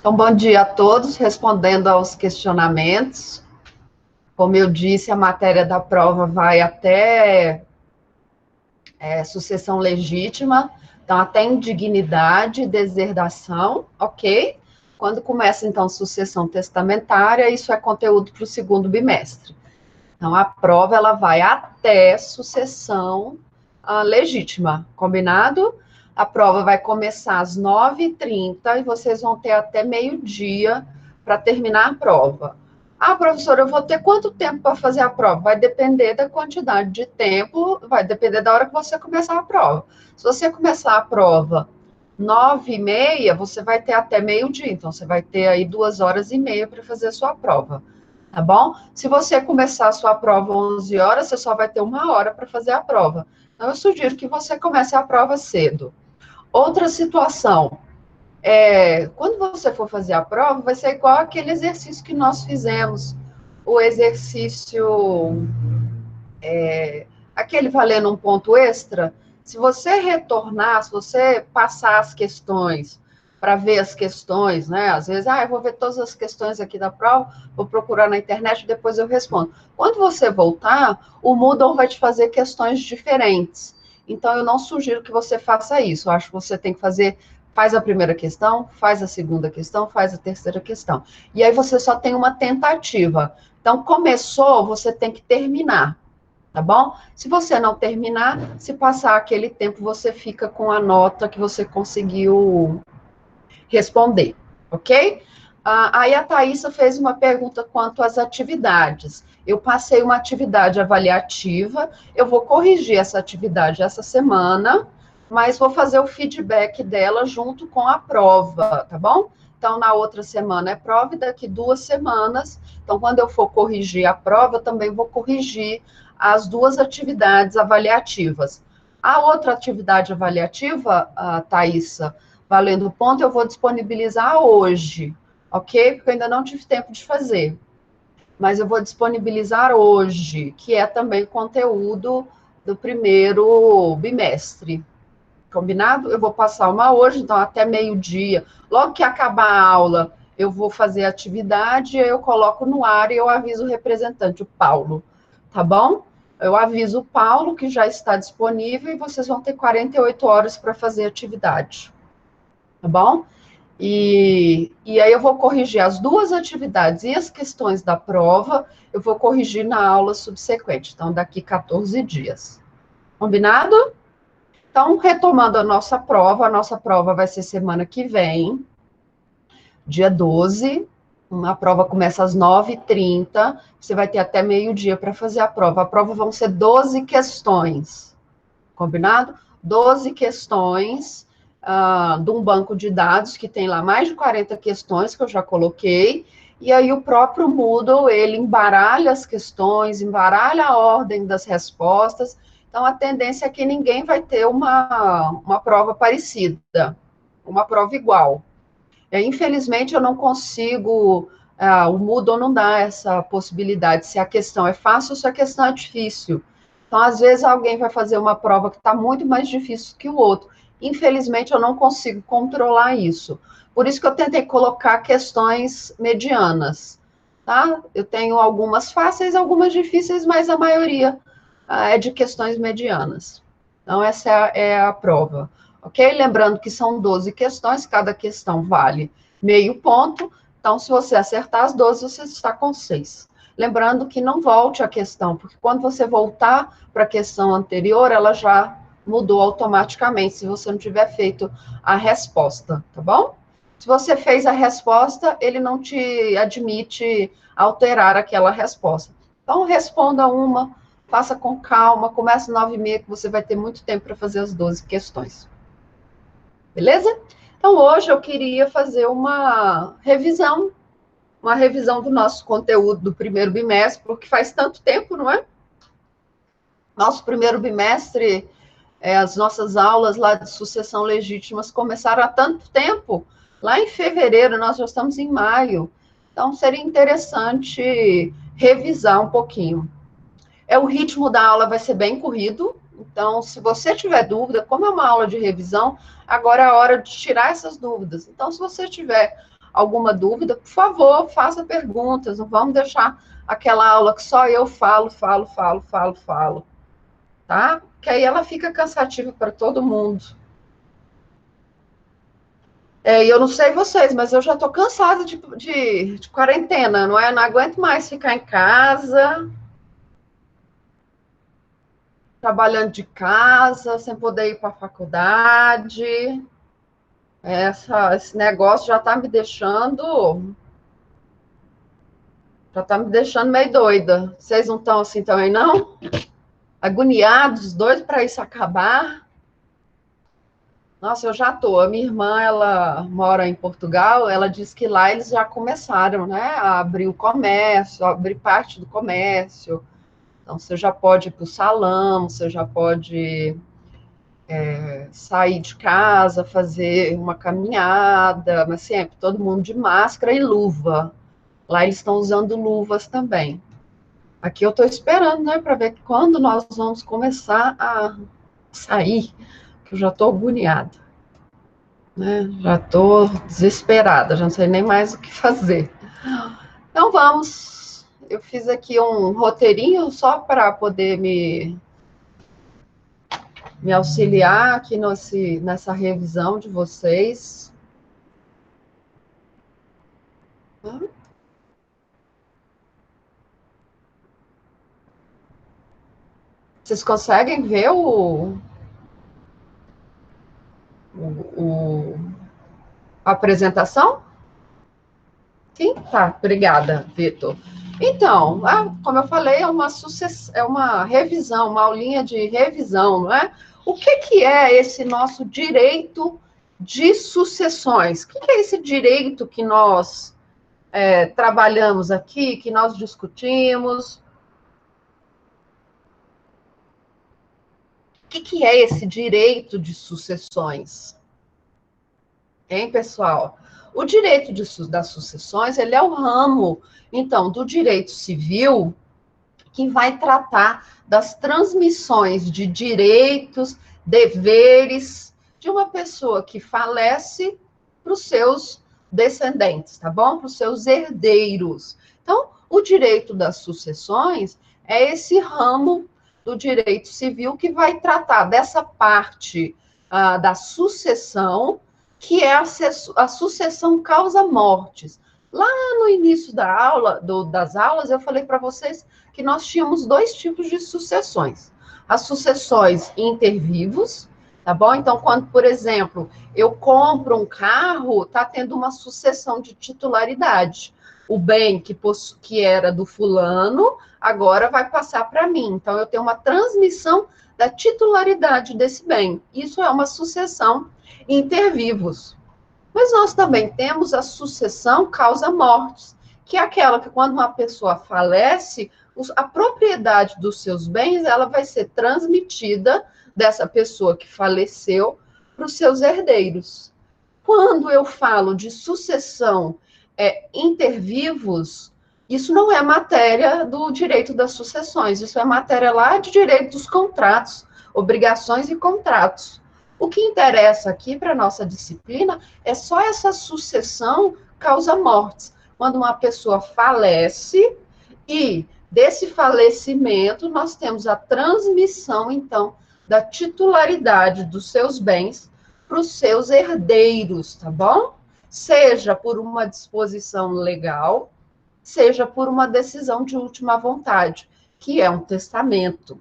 Então, bom dia a todos, respondendo aos questionamentos. Como eu disse, a matéria da prova vai até sucessão legítima, então até indignidade, deserdação, ok? Quando começa, então, sucessão testamentária, isso é conteúdo para o segundo bimestre. Então, a prova, ela vai até sucessão legítima, combinado? A prova vai começar às 9h30 e vocês vão ter até meio-dia para terminar a prova. Ah, professora, eu vou ter quanto tempo para fazer a prova? Vai depender da quantidade de tempo, vai depender da hora que você começar a prova. Se você começar a prova 9h30, você vai ter até meio-dia, então você vai ter aí 2h30 para fazer a sua prova, tá bom? Se você começar a sua prova 11 horas, você só vai ter 1 hora para fazer a prova. Então, eu sugiro que você comece a prova cedo. Outra situação, quando você for fazer a prova, vai ser igual aquele exercício que nós fizemos, o exercício, aquele valendo um ponto extra. Se você retornar, se você passar as questões, para ver as questões, né? Às vezes, eu vou ver todas as questões aqui da prova, vou procurar na internet, depois eu respondo. Quando você voltar, o Moodle vai te fazer questões diferentes. Então, eu não sugiro que você faça isso. Eu acho que você tem que faz a primeira questão, faz a segunda questão, faz a terceira questão. E aí você só tem uma tentativa. Então, começou, você tem que terminar, tá bom? Se você não terminar, se passar aquele tempo, você fica com a nota que você conseguiu responder, ok? Aí a Thaisa fez uma pergunta quanto às atividades. Eu passei uma atividade avaliativa, eu vou corrigir essa atividade essa semana, mas vou fazer o feedback dela junto com a prova, tá bom? Então, na outra semana é prova e daqui 2 semanas. Então, quando eu for corrigir a prova, eu também vou corrigir as 2 atividades avaliativas. A outra atividade avaliativa, Thaisa, valendo ponto, eu vou disponibilizar hoje, ok? Porque eu ainda não tive tempo de fazer. Mas eu vou disponibilizar hoje, que é também conteúdo do primeiro bimestre. Combinado? Eu vou passar uma hoje, então até meio-dia. Logo que acabar a aula, eu vou fazer a atividade, eu coloco no ar e eu aviso o representante, o Paulo. Tá bom? Eu aviso o Paulo que já está disponível e vocês vão ter 48 horas para fazer a atividade. Tá bom? E aí eu vou corrigir as 2 atividades e as questões da prova, eu vou corrigir na aula subsequente, então daqui 14 dias. Combinado? Então, retomando a nossa prova vai ser semana que vem, dia 12, a prova começa às 9h30, você vai ter até meio-dia para fazer a prova. A prova vão ser 12 questões, combinado? 12 questões, de um banco de dados que tem lá mais de 40 questões que eu já coloquei, e aí o próprio Moodle, ele embaralha as questões, embaralha a ordem das respostas, então a tendência é que ninguém vai ter uma prova parecida, uma prova igual. Infelizmente eu não consigo, o Moodle não dá essa possibilidade, se a questão é fácil ou se a questão é difícil. Então, às vezes, alguém vai fazer uma prova que está muito mais difícil que o outro. Infelizmente, eu não consigo controlar isso. Por isso que eu tentei colocar questões medianas, tá? Eu tenho algumas fáceis, algumas difíceis, mas a maioria é de questões medianas. Então, essa é a prova, ok? Lembrando que são 12 questões, cada questão vale meio ponto. Então, se você acertar as 12, você está com 6. Lembrando que não volte a questão, porque quando você voltar para a questão anterior, ela já mudou automaticamente, se você não tiver feito a resposta, tá bom? Se você fez a resposta, ele não te admite alterar aquela resposta. Então, responda uma, faça com calma, comece 9h30, que você vai ter muito tempo para fazer as 12 questões. Beleza? Então, hoje eu queria fazer uma revisão do nosso conteúdo do primeiro bimestre, porque faz tanto tempo, não é? Nosso primeiro bimestre, as nossas aulas lá de sucessão legítimas começaram há tanto tempo, lá em fevereiro, nós já estamos em maio, então seria interessante revisar um pouquinho. O ritmo da aula vai ser bem corrido, então, se você tiver dúvida, como é uma aula de revisão, agora é a hora de tirar essas dúvidas. Então, se você tiver alguma dúvida, por favor, faça perguntas, não vamos deixar aquela aula que só eu falo, tá? Que aí ela fica cansativa para todo mundo. E eu não sei vocês, mas eu já estou cansada de quarentena, não é? Eu não aguento mais ficar em casa, trabalhando de casa, sem poder ir para a faculdade. Esse negócio já está me deixando meio doida. Vocês não estão assim também, não? Agoniados, doidos para isso acabar? Nossa, eu já estou. A minha irmã, ela mora em Portugal, ela disse que lá eles já começaram, né, a abrir o comércio, a abrir parte do comércio. Então, você já pode ir para o salão, você já pode sair de casa, fazer uma caminhada, mas sempre todo mundo de máscara e luva. Lá eles estão usando luvas também. Aqui eu estou esperando, né, para ver quando nós vamos começar a sair, que eu já estou agoniada, né? Já estou desesperada, já não sei nem mais o que fazer. Então vamos. Eu fiz aqui um roteirinho só para poder me auxiliar aqui nessa revisão de vocês. Vocês conseguem ver a apresentação? Sim? Tá, obrigada, Vitor. Então, como eu falei, é uma revisão, uma aulinha de revisão, não é? O que é esse nosso direito de sucessões? O que é esse direito que nós trabalhamos aqui, que nós discutimos? O que é esse direito de sucessões? Hein, pessoal? O direito das sucessões, ele é o ramo, então, do direito civil que vai tratar das transmissões de direitos, deveres de uma pessoa que falece para os seus descendentes, tá bom? Para os seus herdeiros. Então, o direito das sucessões é esse ramo do direito civil que vai tratar dessa parte da sucessão, que é a sucessão causa-mortes. Lá no início das aulas, eu falei para vocês que nós tínhamos dois tipos de sucessões. As sucessões intervivos, tá bom? Então, quando, por exemplo, eu compro um carro, está tendo uma sucessão de titularidade. O bem que era do fulano, agora vai passar para mim. Então, eu tenho uma transmissão da titularidade desse bem. Isso é uma sucessão intervivos. Mas nós também temos a sucessão causa-mortes, que é aquela que quando uma pessoa falece, a propriedade dos seus bens, ela vai ser transmitida dessa pessoa que faleceu para os seus herdeiros. Quando eu falo de sucessão intervivos, isso não é matéria do direito das sucessões, isso é matéria lá de direito dos contratos, obrigações e contratos. O que interessa aqui para a nossa disciplina é só essa sucessão causa-mortes. Quando uma pessoa falece e desse falecimento nós temos a transmissão, então, da titularidade dos seus bens para os seus herdeiros, tá bom? Seja por uma disposição legal, seja por uma decisão de última vontade, que é um testamento.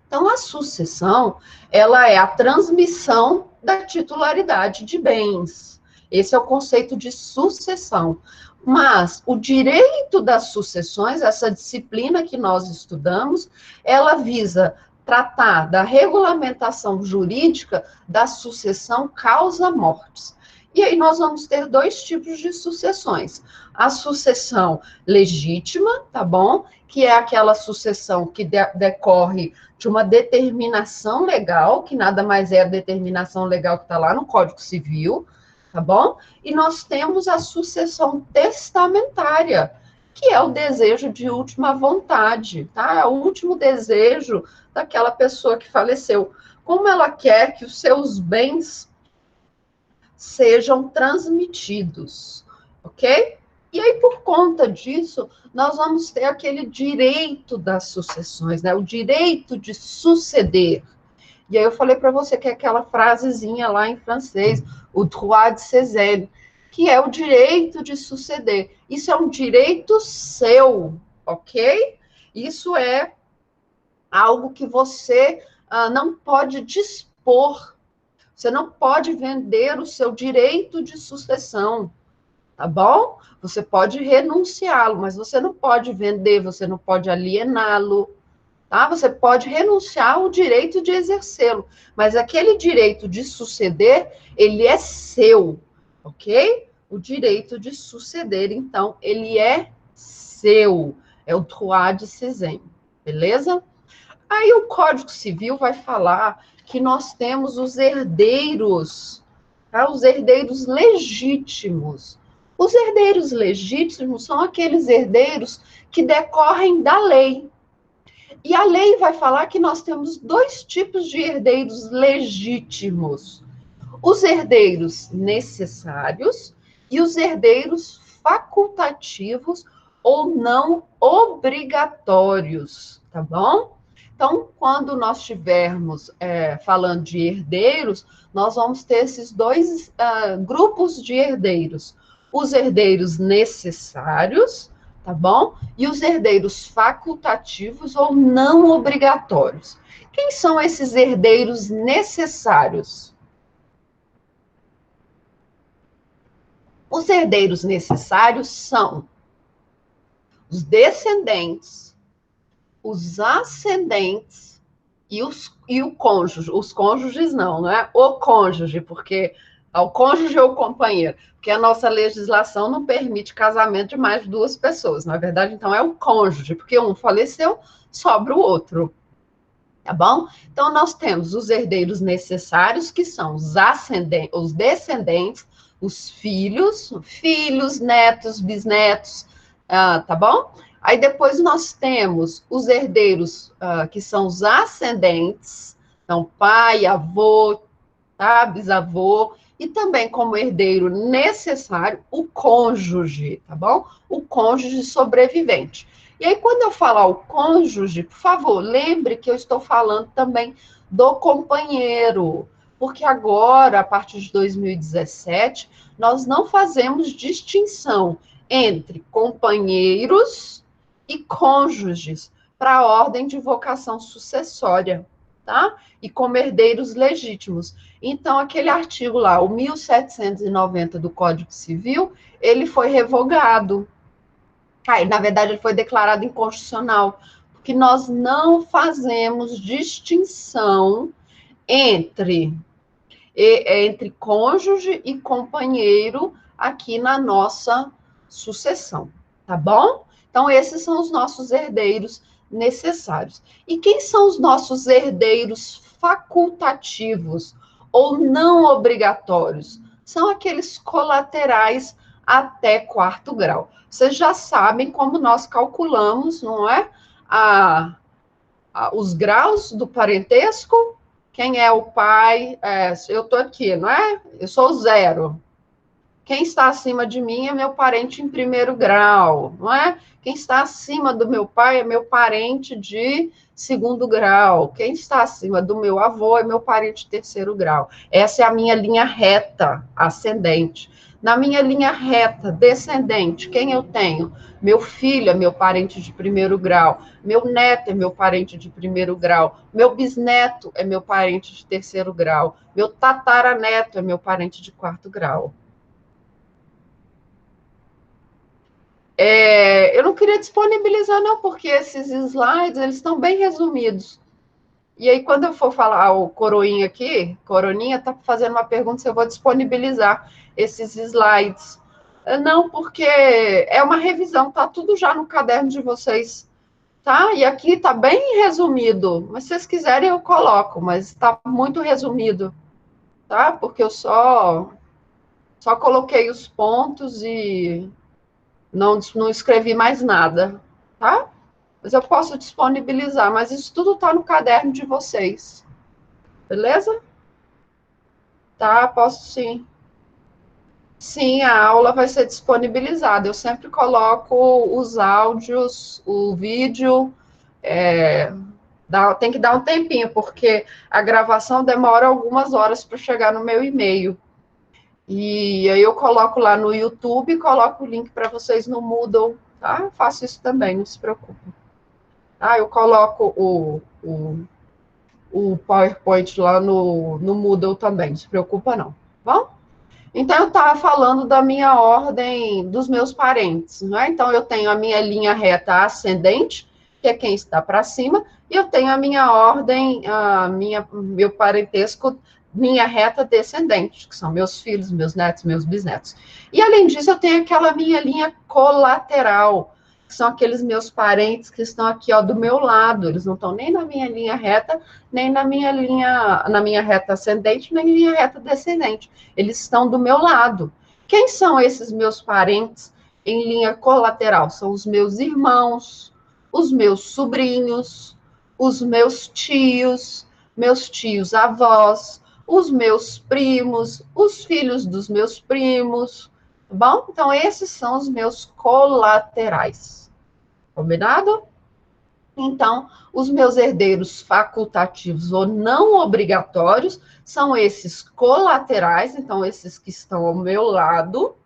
Então, a sucessão, ela é a transmissão da titularidade de bens. Esse é o conceito de sucessão. Mas o direito das sucessões, essa disciplina que nós estudamos, ela visa tratar da regulamentação jurídica da sucessão causa-mortes. E aí nós vamos ter dois tipos de sucessões. A sucessão legítima, tá bom? Que é aquela sucessão que decorre de uma determinação legal, que nada mais é a determinação legal que está lá no Código Civil, tá bom? E nós temos a sucessão testamentária, que é o desejo de última vontade, tá? É o último desejo daquela pessoa que faleceu. Como ela quer que os seus bens sejam transmitidos. ok? E aí, por conta disso, nós vamos ter aquele direito das sucessões, né? O direito de suceder. E aí eu falei para você que é aquela frasezinha lá em francês, o droit de succéder, que é o direito de suceder. Isso é um direito seu, ok? Isso é algo que você não pode dispor. Você não pode vender o seu direito de sucessão, tá bom? Você pode renunciá-lo, mas você não pode vender, você não pode aliená-lo, tá? Você pode renunciar ao direito de exercê-lo, mas aquele direito de suceder, ele é seu, ok? O direito de suceder, então, ele é seu. É o droit de succession, beleza? Aí o Código Civil vai falar que nós temos os herdeiros, tá? Os herdeiros legítimos. Os herdeiros legítimos são aqueles herdeiros que decorrem da lei. E a lei vai falar que nós temos dois tipos de herdeiros legítimos: os herdeiros necessários e os herdeiros facultativos ou não obrigatórios, tá bom? Então, quando nós estivermos falando de herdeiros, nós vamos ter esses dois grupos de herdeiros: os herdeiros necessários, tá bom? E os herdeiros facultativos ou não obrigatórios. Quem são esses herdeiros necessários? Os herdeiros necessários são os descendentes, os ascendentes e o cônjuge. Os cônjuges não é o cônjuge, porque o cônjuge ou o companheiro, porque a nossa legislação não permite casamento de mais de duas pessoas. Na verdade, então, é o cônjuge, porque um faleceu, sobra o outro. Tá bom? Então, nós temos os herdeiros necessários, que são os descendentes, os filhos, netos, bisnetos, tá bom? Aí depois nós temos os herdeiros, que são os ascendentes, então pai, avô, tá? Bisavô, e também como herdeiro necessário, o cônjuge, tá bom? O cônjuge sobrevivente. E aí, quando eu falar o cônjuge, por favor, lembre que eu estou falando também do companheiro, porque agora, a partir de 2017, nós não fazemos distinção entre companheiros e cônjuges para a ordem de vocação sucessória, tá? E como herdeiros legítimos. Então, aquele artigo lá, o 1790 do Código Civil, ele foi revogado. Na verdade, ele foi declarado inconstitucional, porque nós não fazemos distinção entre cônjuge e companheiro aqui na nossa sucessão, tá bom? Então, esses são os nossos herdeiros necessários. E quem são os nossos herdeiros facultativos ou não obrigatórios? São aqueles colaterais até quarto grau. Vocês já sabem como nós calculamos, não é? Os graus do parentesco. Quem é o pai? Eu estou aqui, não é? Eu sou 0. Quem está acima de mim é meu parente em primeiro grau, não é? Quem está acima do meu pai é meu parente de segundo grau. Quem está acima do meu avô é meu parente de terceiro grau. Essa é a minha linha reta ascendente. Na minha linha reta descendente, quem eu tenho? Meu filho é meu parente de primeiro grau. Meu neto é meu parente de primeiro grau. Meu bisneto é meu parente de terceiro grau. Meu tataraneto é meu parente de quarto grau. Eu não queria disponibilizar, não, porque esses slides, eles estão bem resumidos. E aí, quando eu for falar o Coroinha aqui, Coroninha está fazendo uma pergunta se eu vou disponibilizar esses slides. Não, porque é uma revisão, tá tudo já no caderno de vocês, tá? E aqui tá bem resumido, mas se vocês quiserem eu coloco, mas está muito resumido, tá? Porque eu só coloquei os pontos e não escrevi mais nada, tá? Mas eu posso disponibilizar, mas isso tudo está no caderno de vocês. Beleza? Tá, posso sim. Sim, a aula vai ser disponibilizada. Eu sempre coloco os áudios, o vídeo, é, tem que dar um tempinho, porque a gravação demora algumas horas para chegar no meu e-mail. E aí eu coloco lá no YouTube, coloco o link para vocês no Moodle, tá? Eu faço isso também, não se preocupe. Ah, eu coloco o PowerPoint lá no Moodle também, não se preocupa não, tá bom? Então, eu estava falando da minha ordem dos meus parentes, não é? Então, eu tenho a minha linha reta ascendente, que é quem está para cima, e eu tenho a minha ordem, meu parentesco, minha reta descendente, que são meus filhos, meus netos, meus bisnetos. E, além disso, eu tenho aquela minha linha colateral, que são aqueles meus parentes que estão aqui, ó, do meu lado, eles não estão nem na minha linha reta, nem na minha reta ascendente, nem na minha reta descendente. Eles estão do meu lado. Quem são esses meus parentes em linha colateral? São os meus irmãos, os meus sobrinhos, os meus tios avós, os meus primos, os filhos dos meus primos, tá bom? Então, esses são os meus colaterais. Combinado? Então, os meus herdeiros facultativos ou não obrigatórios são esses colaterais, então, esses que estão ao meu lado,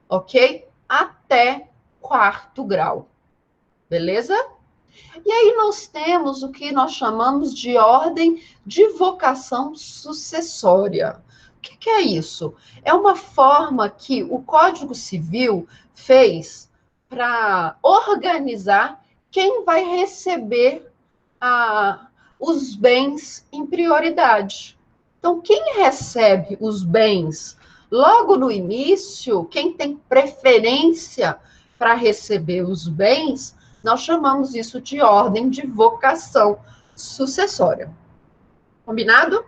ok? Até quarto grau, beleza? E aí nós temos o que nós chamamos de ordem de vocação sucessória. O que é isso? É uma forma que o Código Civil fez para organizar quem vai receber os bens em prioridade. Então, quem recebe os bens logo no início, quem tem preferência para receber os bens, nós chamamos isso de ordem de vocação sucessória. Combinado?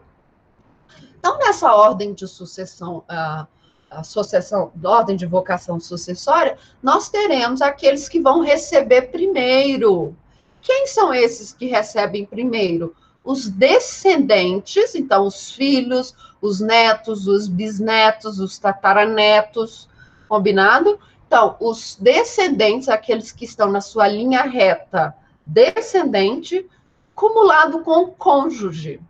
Então, nessa ordem de sucessão, a sucessão, ordem de vocação sucessória, nós teremos aqueles que vão receber primeiro. Quem são esses que recebem primeiro? Os descendentes, então os filhos, os netos, os bisnetos, os tataranetos, combinado? Então, os descendentes, aqueles que estão na sua linha reta descendente, cumulado com o cônjuge,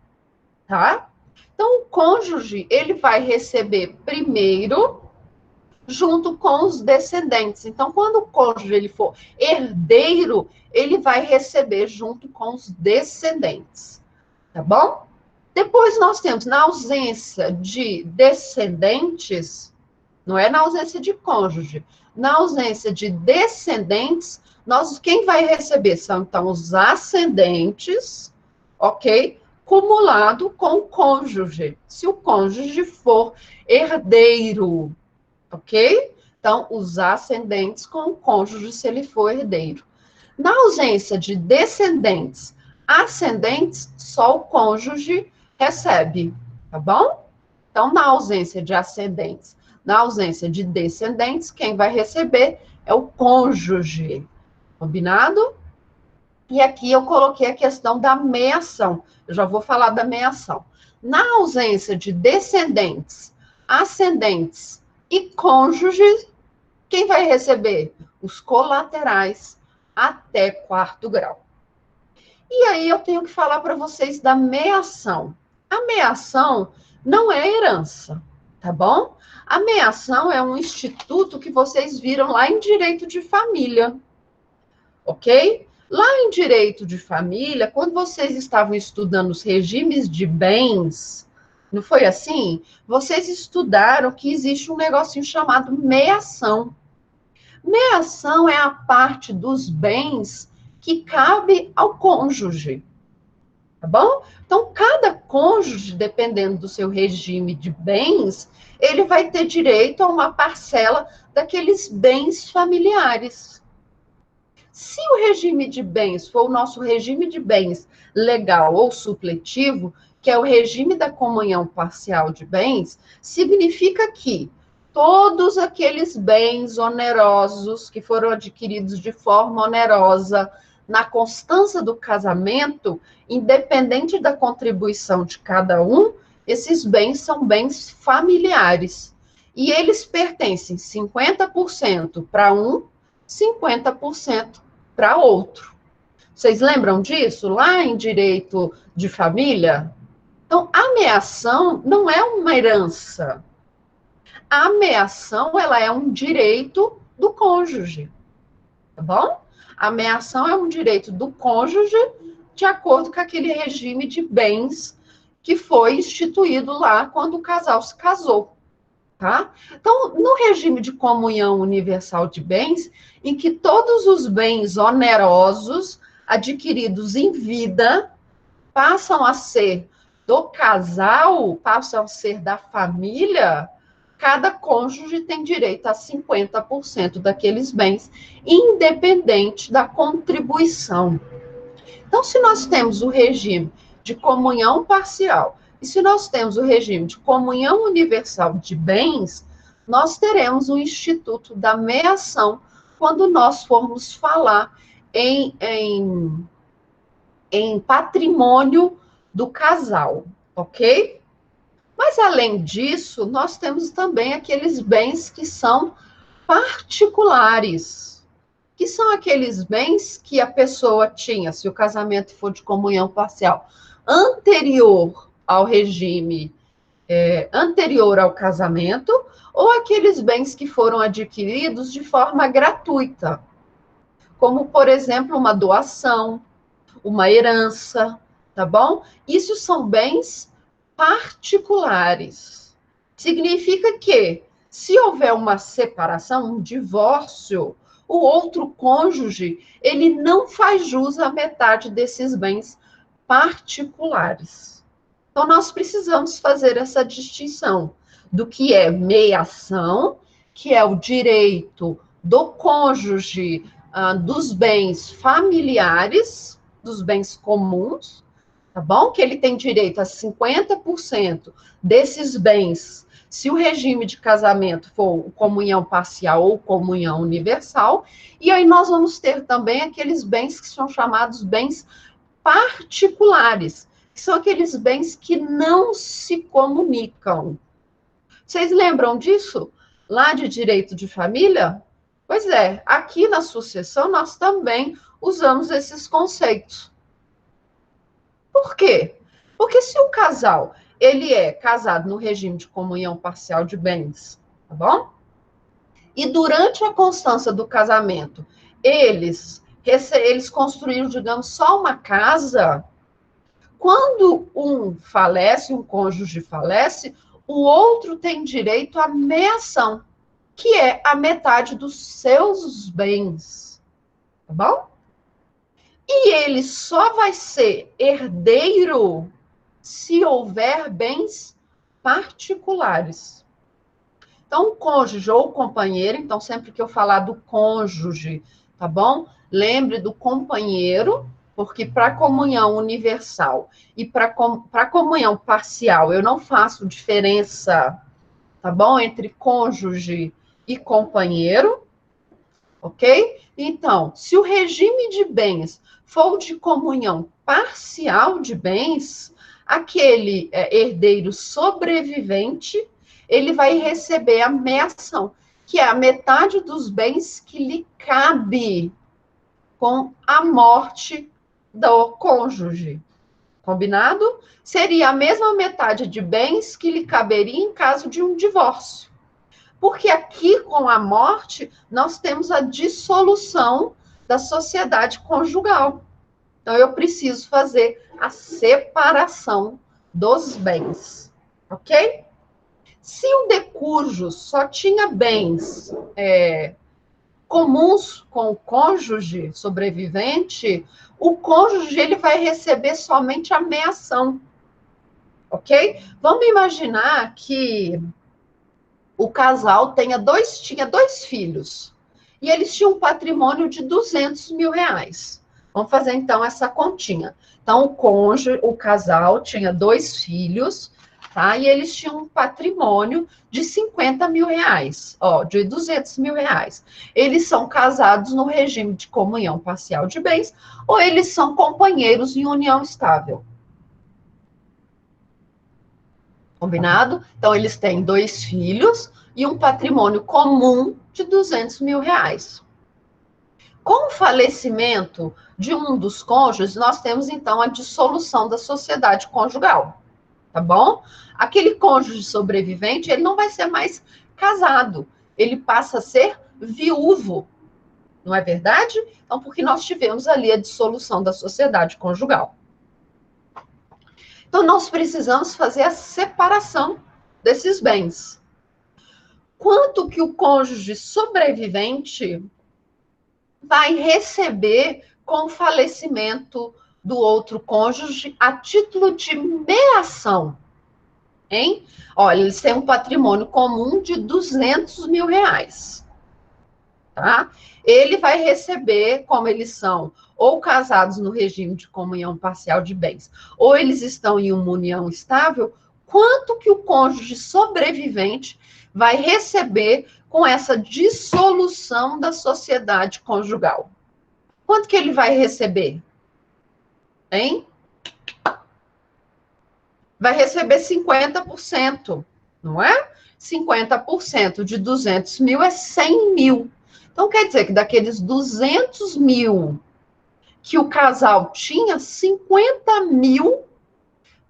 tá? Então, o cônjuge, ele vai receber primeiro, junto com os descendentes. Então, quando o cônjuge ele for herdeiro, ele vai receber junto com os descendentes, tá bom? Depois nós temos, na ausência de descendentes, não é na ausência de cônjuge, na ausência de descendentes, quem vai receber são, então, os ascendentes, ok? Cumulado com o cônjuge, se o cônjuge for herdeiro, ok? Então, os ascendentes com o cônjuge, se ele for herdeiro. Na ausência de descendentes, ascendentes, só o cônjuge recebe, tá bom? Então, na ausência de ascendentes, na ausência de descendentes, quem vai receber é o cônjuge, combinado? E aqui eu coloquei a questão da meação. Eu já vou falar da meação. Na ausência de descendentes, ascendentes e cônjuges, quem vai receber? Os colaterais até quarto grau. E aí eu tenho que falar para vocês da meação. A meação não é herança, tá bom? A meação é um instituto que vocês viram lá em direito de família, ok? Lá em direito de família, quando vocês estavam estudando os regimes de bens, não foi assim? Vocês estudaram que existe um negocinho chamado meação. Meação é a parte dos bens que cabe ao cônjuge, tá bom? Então, cada cônjuge, dependendo do seu regime de bens, ele vai ter direito a uma parcela daqueles bens familiares. Se o regime de bens for o nosso regime de bens legal ou supletivo, que é o regime da comunhão parcial de bens, significa que todos aqueles bens onerosos que foram adquiridos de forma onerosa na constância do casamento, independente da contribuição de cada um, esses bens são bens familiares. e eles pertencem 50% para um, 50% para outro. Vocês lembram disso lá em direito de família? Então, a meação não é uma herança. A meação, ela é um direito do cônjuge, tá bom? A meação é um direito do cônjuge de acordo com aquele regime de bens que foi instituído lá quando o casal se casou, tá? Então, no regime de comunhão universal de bens, em que todos os bens onerosos adquiridos em vida passam a ser do casal, passam a ser da família, cada cônjuge tem direito a 50% daqueles bens, independente da contribuição. Então, se nós temos o regime de comunhão parcial e se nós temos o regime de comunhão universal de bens, nós teremos o instituto da meação quando nós formos falar em patrimônio do casal, ok? Mas, além disso, nós temos também aqueles bens que são particulares, que são aqueles bens que a pessoa tinha, se o casamento for de comunhão parcial, anterior ao regime, anterior ao casamento, ou aqueles bens que foram adquiridos de forma gratuita, como, por exemplo, uma doação, uma herança, tá bom? Isso são bens particulares. Significa que, se houver uma separação, um divórcio, o outro cônjuge, ele não faz jus à metade desses bens particulares. Então, nós precisamos fazer essa distinção do que é meação, que é o direito do cônjuge dos bens familiares, dos bens comuns, tá bom? Que ele tem direito a 50% desses bens, se o regime de casamento for comunhão parcial ou comunhão universal, e aí nós vamos ter também aqueles bens que são chamados bens particulares, que são aqueles bens que não se comunicam. Vocês lembram disso? Lá de direito de família? Pois é, aqui na sucessão nós também usamos esses conceitos. Por quê? Porque se o casal, ele é casado no regime de comunhão parcial de bens, tá bom? E durante a constância do casamento, eles construíram, digamos, só uma casa. Quando um falece, um cônjuge falece, o outro tem direito à meação, que é a metade dos seus bens, tá bom? E ele só vai ser herdeiro se houver bens particulares. Então, o cônjuge ou o companheiro, então, sempre que eu falar do cônjuge, tá bom? Lembre do companheiro, porque para comunhão universal e para comunhão parcial, eu não faço diferença, tá bom? Entre cônjuge e companheiro, ok? Então, se o regime de bens for de comunhão parcial de bens, aquele herdeiro sobrevivente, ele vai receber a meação, que é a metade dos bens que lhe cabe com a morte do cônjuge. Combinado? Seria a mesma metade de bens que lhe caberia em caso de um divórcio. Porque aqui, com a morte, nós temos a dissolução da sociedade conjugal. Então, eu preciso fazer a separação dos bens, ok? Se o decújo só tinha bens comuns com o cônjuge sobrevivente, o cônjuge ele vai receber somente a meação, ok? Vamos imaginar que o casal tinha dois filhos e eles tinham um patrimônio de 200 mil reais. Vamos fazer, então, essa continha. Então, o casal tinha 2 filhos, tá? E eles tinham um patrimônio de 50 mil reais, de 200 mil reais. Eles são casados no regime de comunhão parcial de bens ou eles são companheiros em união estável. Combinado? Então, eles têm 2 filhos, e um patrimônio comum de 200 mil reais. Com o falecimento de um dos cônjuges, nós temos, então, a dissolução da sociedade conjugal, tá bom? Aquele cônjuge sobrevivente, ele não vai ser mais casado, ele passa a ser viúvo, não é verdade? Então, porque nós tivemos ali a dissolução da sociedade conjugal. Então, nós precisamos fazer a separação desses bens. Quanto que o cônjuge sobrevivente vai receber com o falecimento do outro cônjuge a título de meação, hein? Olha, eles têm um patrimônio comum de 200 mil reais, tá? Ele vai receber, como eles são ou casados no regime de comunhão parcial de bens, ou eles estão em uma união estável, quanto que o cônjuge sobrevivente vai receber com essa dissolução da sociedade conjugal? Quanto que ele vai receber? Hein? Vai receber 50%, não é? 50% de 200 mil é 100 mil. Então, quer dizer que daqueles 200 mil que o casal tinha, 50 mil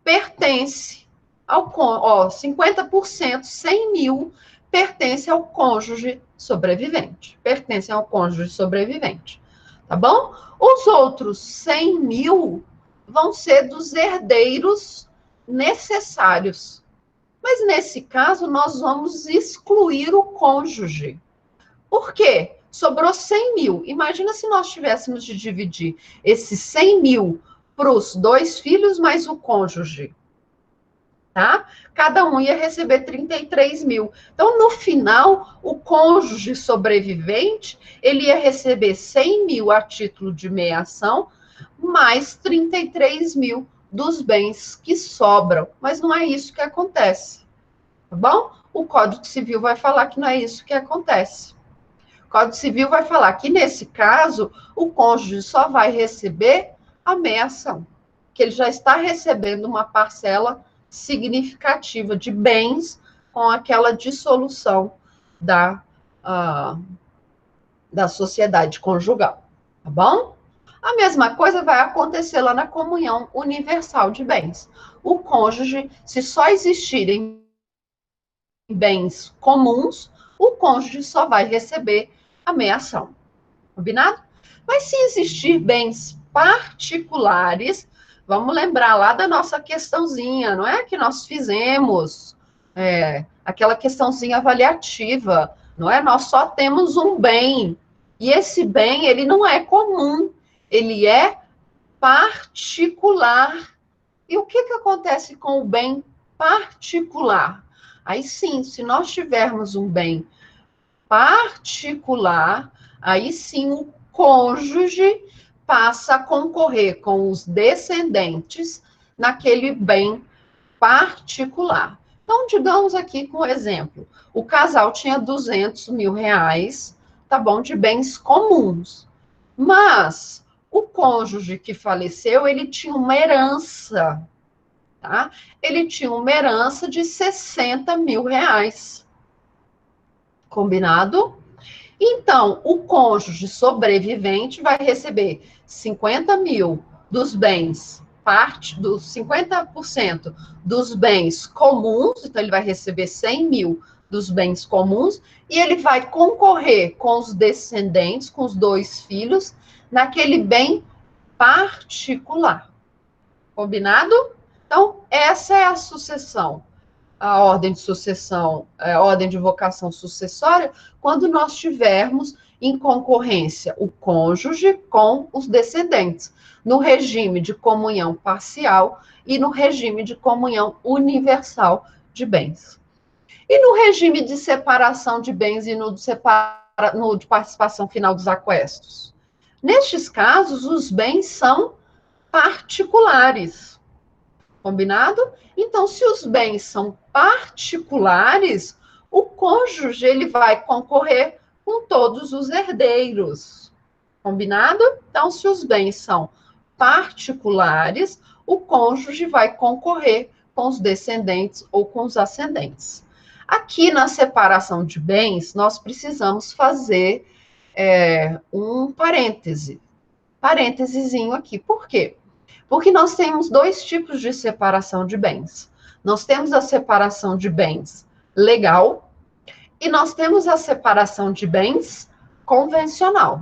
pertence ao cônjuge, 50%, 100 mil pertence ao cônjuge sobrevivente. Pertence ao cônjuge sobrevivente. Tá bom? Os outros 100 mil vão ser dos herdeiros necessários. Mas nesse caso, nós vamos excluir o cônjuge. Por quê? Sobrou 100 mil. Imagina se nós tivéssemos de dividir esses 100 mil para os 2 filhos mais o cônjuge. Tá? Cada um ia receber 33 mil. Então, no final, o cônjuge sobrevivente, ele ia receber 100 mil a título de meação, mais 33 mil dos bens que sobram. Mas não é isso que acontece, tá bom? O Código Civil vai falar que não é isso que acontece. O Código Civil vai falar que, nesse caso, o cônjuge só vai receber a meação, que ele já está recebendo uma parcela significativa de bens com aquela dissolução da sociedade conjugal, tá bom? A mesma coisa vai acontecer lá na comunhão universal de bens. O cônjuge, se só existirem bens comuns, o cônjuge só vai receber a meação, combinado? Mas se existir bens particulares, vamos lembrar lá da nossa questãozinha, não é que nós fizemos, aquela questãozinha avaliativa, não é? Nós só temos um bem, e esse bem, ele não é comum, ele é particular. E o que acontece com o bem particular? Aí sim, se nós tivermos um bem particular, aí sim o cônjuge passa a concorrer com os descendentes naquele bem particular. Então, digamos aqui com um exemplo, o casal tinha 200 mil reais, tá bom, de bens comuns, mas o cônjuge que faleceu, ele tinha uma herança, tá? Ele tinha uma herança de 60 mil reais. Combinado? Então, o cônjuge sobrevivente vai receber 50 mil dos bens, parte dos 50% dos bens comuns, então ele vai receber 100 mil dos bens comuns, e ele vai concorrer com os descendentes, com os 2 filhos, naquele bem particular. Combinado? Então, essa é a sucessão. A ordem de sucessão, a ordem de vocação sucessória, quando nós tivermos em concorrência o cônjuge com os descendentes, no regime de comunhão parcial e no regime de comunhão universal de bens. E no regime de separação de bens e no de participação final dos aquestos? Nestes casos, os bens são particulares. Combinado? Então, se os bens são particulares, o cônjuge ele vai concorrer com todos os herdeiros. Combinado? Então, se os bens são particulares, o cônjuge vai concorrer com os descendentes ou com os ascendentes. Aqui na separação de bens, nós precisamos fazer um parêntesezinho aqui. Por quê? Porque nós temos dois tipos de separação de bens. Nós temos a separação de bens legal e nós temos a separação de bens convencional.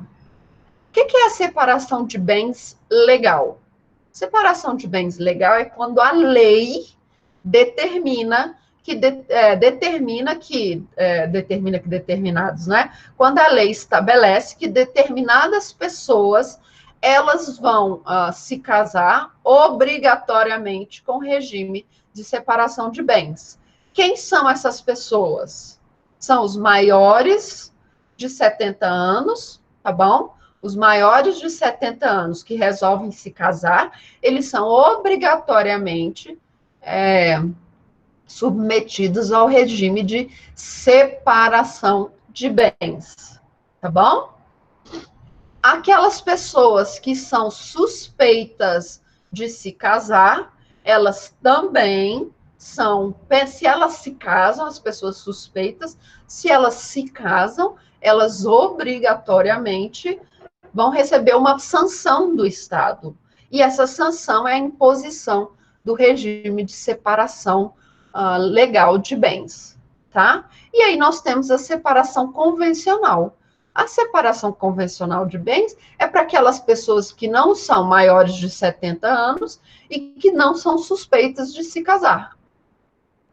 O que é a separação de bens legal? Separação de bens legal é quando a lei determina que determinados, né? Quando a lei estabelece que determinadas pessoas elas vão se casar obrigatoriamente com regime de separação de bens. Quem são essas pessoas? São os maiores de 70 anos, tá bom? Os maiores de 70 anos que resolvem se casar, eles são obrigatoriamente submetidos ao regime de separação de bens, tá bom? Aquelas pessoas que são suspeitas de se casar, elas também são, se elas se casam, as pessoas suspeitas, se elas se casam, elas obrigatoriamente vão receber uma sanção do Estado. E essa sanção é a imposição do regime de separação legal de bens, tá? E aí nós temos a separação convencional. A separação convencional de bens é para aquelas pessoas que não são maiores de 70 anos e que não são suspeitas de se casar,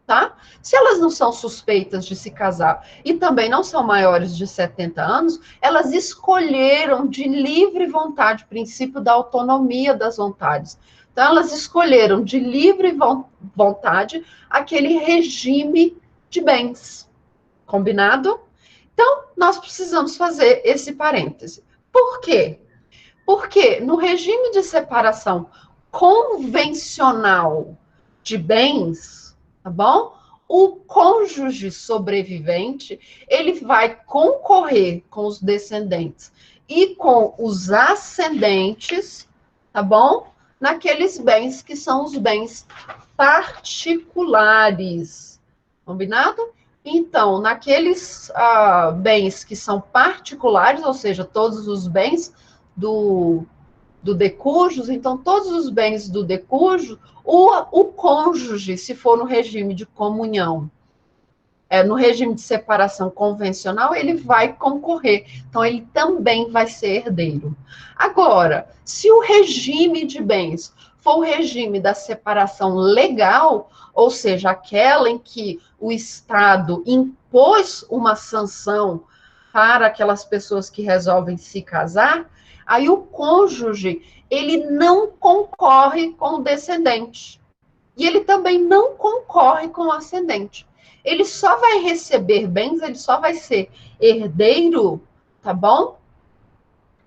tá? Se elas não são suspeitas de se casar e também não são maiores de 70 anos, elas escolheram de livre vontade, princípio da autonomia das vontades. Então, elas escolheram de livre vontade aquele regime de bens. Combinado? Então, nós precisamos fazer esse parêntese. Por quê? Porque no regime de separação convencional de bens, tá bom? O cônjuge sobrevivente, ele vai concorrer com os descendentes e com os ascendentes, tá bom? Naqueles bens que são os bens particulares. Combinado? Então, naqueles bens que são particulares, ou seja, todos os bens do decújus, então todos os bens do decújus, o cônjuge, se for no regime de comunhão, no regime de separação convencional, ele vai concorrer. Então, ele também vai ser herdeiro. Agora, se o regime de bens for o regime da separação legal, ou seja, aquela em que o Estado impôs uma sanção para aquelas pessoas que resolvem se casar, aí o cônjuge, ele não concorre com o descendente. E ele também não concorre com o ascendente. Ele só vai receber bens, ele só vai ser herdeiro, tá bom?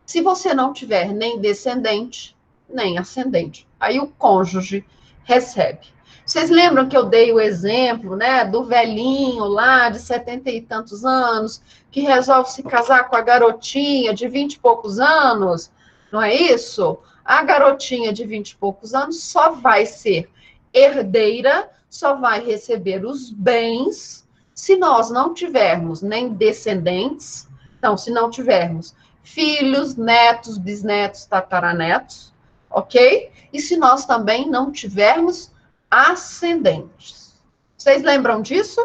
Se você não tiver nem descendente, nem ascendente. Aí o cônjuge recebe. Vocês lembram que eu dei o exemplo, né, do velhinho lá de 70 e tantos anos, que resolve se casar com a garotinha de 20 e poucos anos? Não é isso? A garotinha de 20 e poucos anos só vai ser herdeira, só vai receber os bens se nós não tivermos nem descendentes, então, se não tivermos filhos, netos, bisnetos, tataranetos, ok? E se nós também não tivermos ascendentes. Vocês lembram disso?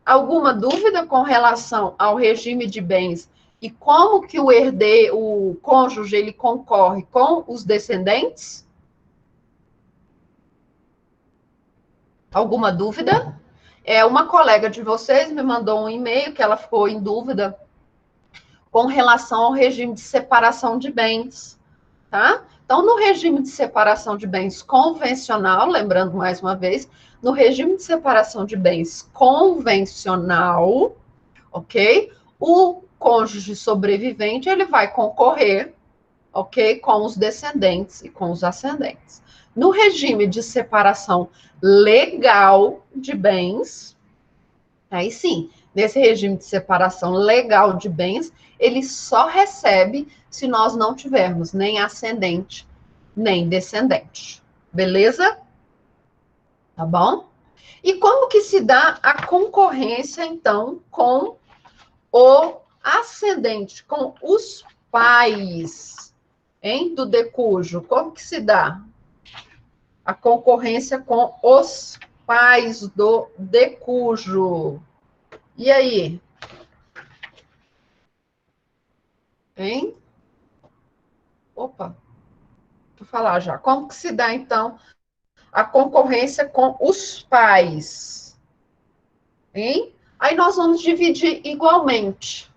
Alguma dúvida com relação ao regime de bens e como que o cônjuge, ele concorre com os descendentes? Alguma dúvida? Uma colega de vocês me mandou um e-mail que ela ficou em dúvida com relação ao regime de separação de bens, tá? Então, no regime de separação de bens convencional, lembrando mais uma vez, no regime de separação de bens convencional, ok? O cônjuge sobrevivente, ele vai concorrer, ok? Com os descendentes e com os ascendentes. No regime de separação legal de bens, aí sim, nesse regime de separação legal de bens, ele só recebe se nós não tivermos nem ascendente, nem descendente. Beleza? Tá bom? E como que se dá a concorrência, então, com o ascendente, com os pais, hein, do decújo? Como que se dá a concorrência com os pais do decújo? E aí? Hein? Opa, vou falar já. Como que se dá, então, a concorrência com os pais? Hein? Aí nós vamos dividir igualmente,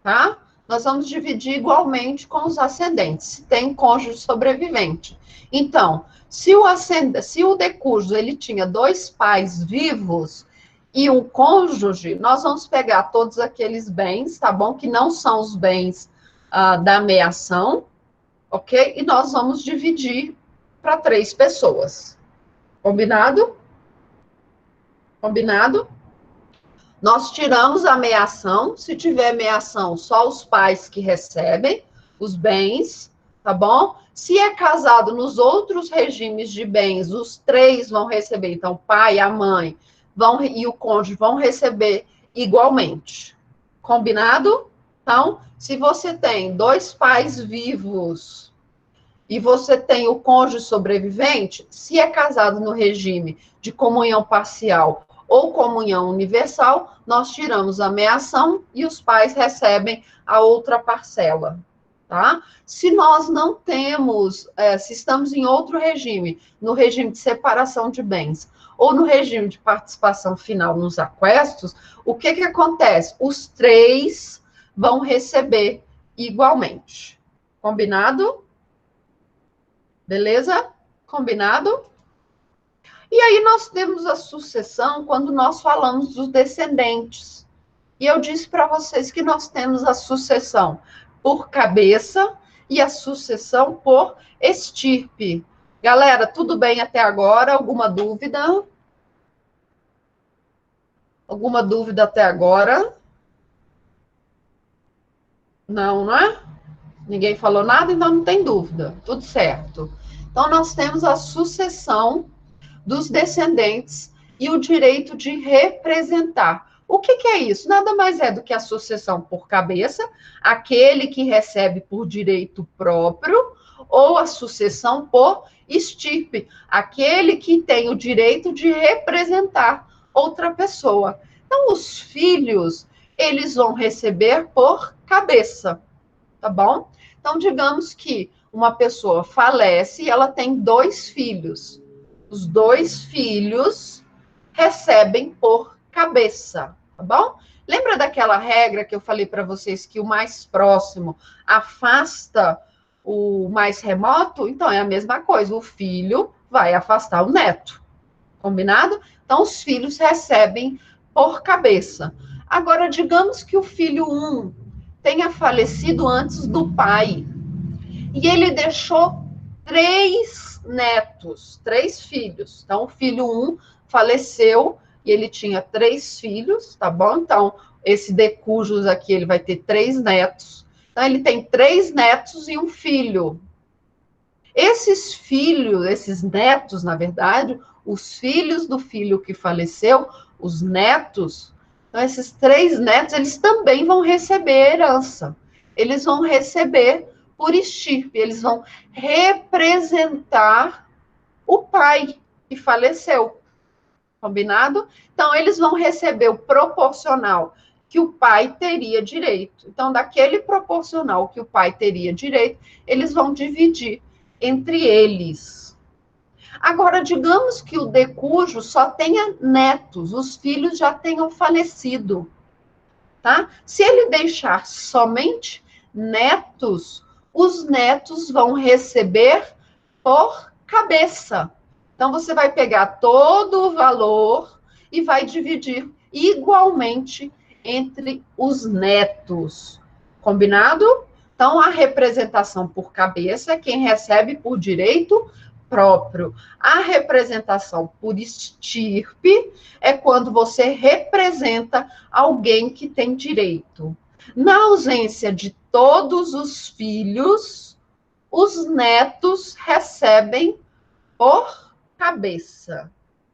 tá? Nós vamos dividir igualmente com os ascendentes, se tem cônjuge sobrevivente. Então, se o decújo ele tinha 2 pais vivos e um cônjuge, nós vamos pegar todos aqueles bens, tá bom? Que não são os bens da meação, ok? E nós vamos dividir para 3 pessoas. Combinado? Combinado? Nós tiramos a meação, se tiver meação, só os pais que recebem os bens, tá bom? Se é casado nos outros regimes de bens, os 3 vão receber, então o pai, a mãe e o cônjuge vão receber igualmente. Combinado? Então, se você tem 2 pais vivos e você tem o cônjuge sobrevivente, se é casado no regime de comunhão parcial ou comunhão universal, nós tiramos a meação e os pais recebem a outra parcela, tá? Se nós não temos, se estamos em outro regime, no regime de separação de bens, ou no regime de participação final nos aquestos, o que acontece? Os 3 vão receber igualmente. Combinado? Beleza? Combinado? E aí nós temos a sucessão quando nós falamos dos descendentes. E eu disse para vocês que nós temos a sucessão por cabeça e a sucessão por estirpe. Galera, tudo bem até agora? Alguma dúvida? Alguma dúvida até agora? Não, não é? Ninguém falou nada, então não tem dúvida. Tudo certo. Então, nós temos a sucessão dos descendentes e o direito de representar. O que é isso? Nada mais é do que a sucessão por cabeça, aquele que recebe por direito próprio, ou a sucessão por estirpe, aquele que tem o direito de representar outra pessoa. Então, os filhos, eles vão receber por cabeça, tá bom? Então, digamos que uma pessoa falece e ela tem 2 filhos. Os 2 filhos recebem por cabeça, tá bom? Lembra daquela regra que eu falei para vocês que o mais próximo afasta o mais remoto? Então, é a mesma coisa, o filho vai afastar o neto, combinado? Então, os filhos recebem por cabeça. Agora, digamos que o filho 1 tenha falecido antes do pai, e ele deixou 3 netos, 3 filhos. Então, o filho 1 faleceu e ele tinha 3 filhos, tá bom? Então, esse decujus aqui, ele vai ter 3 netos. Então, ele tem 3 netos e um filho. Esses filhos, esses netos, na verdade, os filhos do filho que faleceu, os netos, então, esses 3 netos, eles também vão receber herança. Eles vão receber por estirpe, eles vão representar o pai que faleceu, combinado? Então, eles vão receber o proporcional que o pai teria direito. Então, daquele proporcional que o pai teria direito, eles vão dividir entre eles. Agora, digamos que o decujo só tenha netos, os filhos já tenham falecido, tá? Se ele deixar somente netos, os netos vão receber por cabeça. Então, você vai pegar todo o valor e vai dividir igualmente entre os netos. Combinado? Então, a representação por cabeça é quem recebe por direito próprio. A representação por estirpe é quando você representa alguém que tem direito. Na ausência de todos os filhos, os netos recebem por cabeça,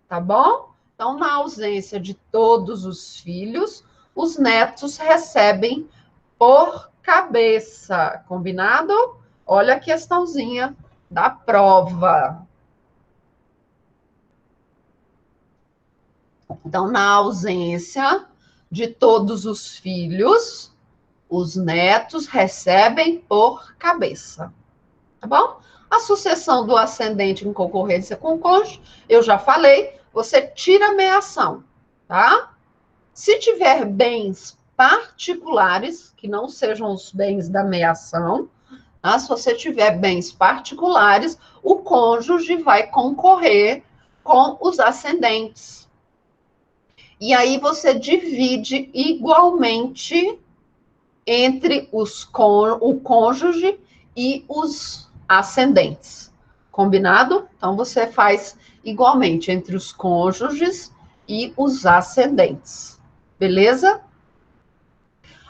tá bom? Então, na ausência de todos os filhos, os netos recebem por cabeça. Combinado? Olha a questãozinha da prova. Então, na ausência de todos os filhos, os netos recebem por cabeça. Tá bom? A sucessão do ascendente em concorrência com o cônjuge, eu já falei, você tira a meação, tá? Se tiver bens particulares, que não sejam os bens da meação, tá? Se você tiver bens particulares, o cônjuge vai concorrer com os ascendentes. E aí você divide igualmente entre o cônjuge e os ascendentes. Combinado? Então, você faz igualmente entre os cônjuges e os ascendentes. Beleza?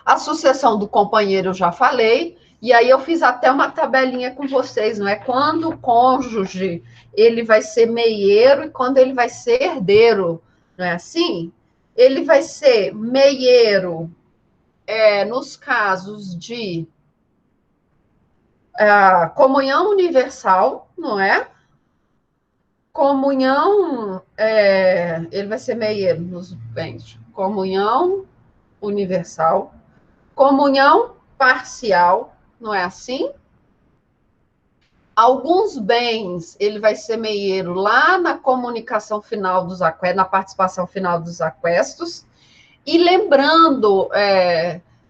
A sucessão do companheiro eu já falei. E aí eu fiz até uma tabelinha com vocês, não é? Quando o cônjuge, ele vai ser meieiro e quando ele vai ser herdeiro. Não é assim? Ele vai ser meieiro nos casos de comunhão universal, não é? Comunhão, ele vai ser meieiro nos bens. Comunhão universal, comunhão parcial, não é assim? Alguns bens, ele vai ser meieiro lá na comunicação final dos aquestos, na participação final dos aquestos. E lembrando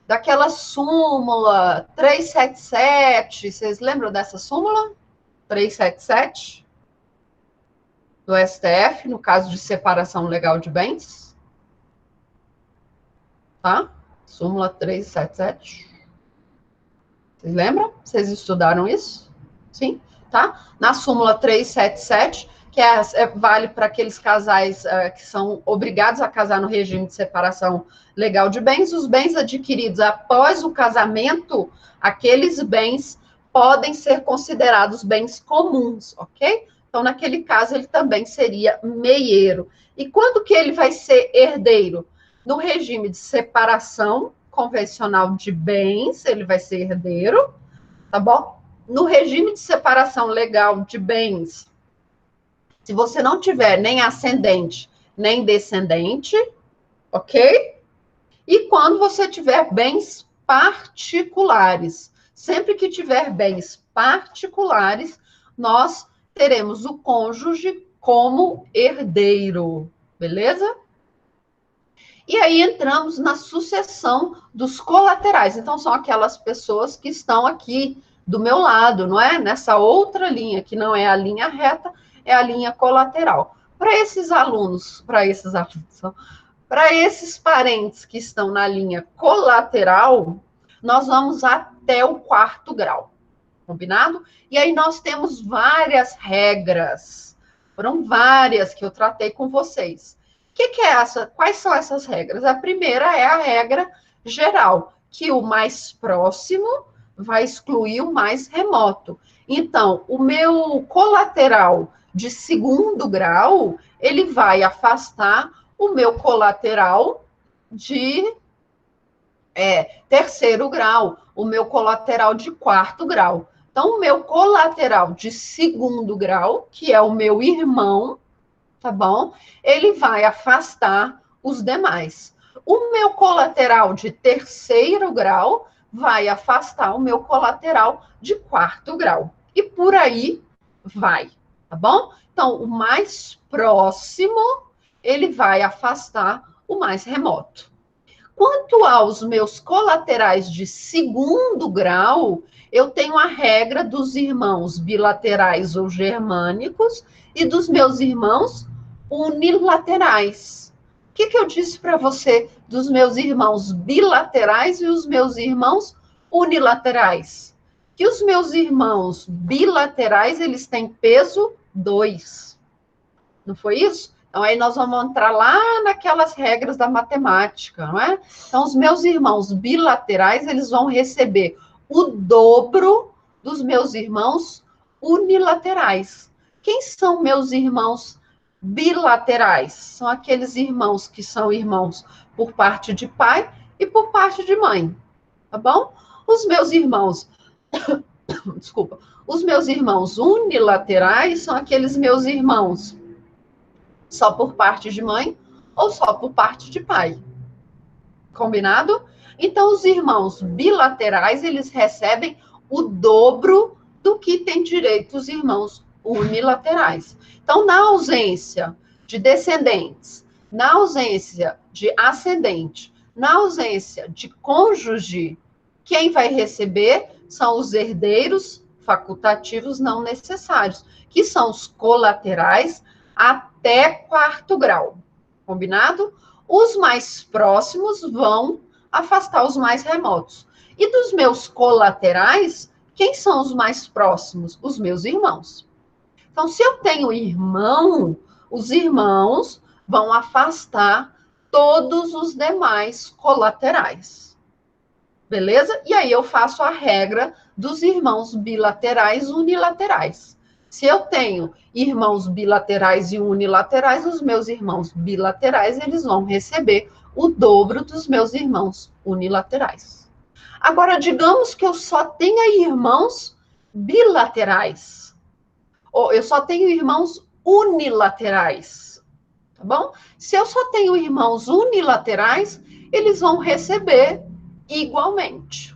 daquela súmula 377, vocês lembram dessa súmula? 377 do STF, no caso de separação legal de bens. Tá? Súmula 377. Vocês lembram? Vocês estudaram isso? Sim? Tá? Na súmula 377, que vale para aqueles casais que são obrigados a casar no regime de separação legal de bens, os bens adquiridos após o casamento, aqueles bens podem ser considerados bens comuns, ok? Então, naquele caso, ele também seria meieiro. E quando que ele vai ser herdeiro? No regime de separação convencional de bens, ele vai ser herdeiro, tá bom? No regime de separação legal de bens, se você não tiver nem ascendente, nem descendente, ok? E quando você tiver bens particulares, sempre que tiver bens particulares, nós teremos o cônjuge como herdeiro, beleza? E aí entramos na sucessão dos colaterais. Então, são aquelas pessoas que estão aqui do meu lado, não é? Nessa outra linha, que não é a linha reta, é a linha colateral. Para esses parentes que estão na linha colateral, nós vamos até o 4º grau, combinado? E aí nós temos várias regras, foram várias que eu tratei com vocês. O que é essa? Quais são essas regras? A primeira é a regra geral, que o mais próximo vai excluir o mais remoto. Então, o meu colateral de 2º grau, ele vai afastar o meu colateral de 3º grau, o meu colateral de 4º grau. Então, o meu colateral de 2º grau, que é o meu irmão, tá bom? Ele vai afastar os demais. O meu colateral de 3º grau vai afastar o meu colateral de 4º grau. E por aí vai, tá bom? Então, o mais próximo, ele vai afastar o mais remoto. Quanto aos meus colaterais de 2º grau, eu tenho a regra dos irmãos bilaterais ou germânicos e dos meus irmãos unilaterais. O que eu disse para você dos meus irmãos bilaterais e os meus irmãos unilaterais? Que os meus irmãos bilaterais, eles têm peso 2. Não foi isso? Então, aí nós vamos entrar lá naquelas regras da matemática, não é? Então, os meus irmãos bilaterais, eles vão receber o dobro dos meus irmãos unilaterais. Quem são meus irmãos bilaterais são aqueles irmãos que são irmãos por parte de pai e por parte de mãe, tá bom? Os meus irmãos, desculpa, os meus irmãos unilaterais são aqueles meus irmãos só por parte de mãe ou só por parte de pai. Combinado? Então, os irmãos bilaterais, eles recebem o dobro do que tem direito os irmãos unilaterais. Então, na ausência de descendentes, na ausência de ascendente, na ausência de cônjuge, quem vai receber são os herdeiros facultativos não necessários, que são os colaterais até quarto grau. Combinado? Os mais próximos vão afastar os mais remotos. E dos meus colaterais, quem são os mais próximos? Os meus irmãos. Então, se eu tenho irmão, os irmãos vão afastar todos os demais colaterais. Beleza? E aí eu faço a regra dos irmãos bilaterais unilaterais. Se eu tenho irmãos bilaterais e unilaterais, os meus irmãos bilaterais, eles vão receber o dobro dos meus irmãos unilaterais. Agora, digamos que eu só tenha irmãos bilaterais. Ou eu só tenho irmãos unilaterais. Tá bom? Se eu só tenho irmãos unilaterais, eles vão receber igualmente.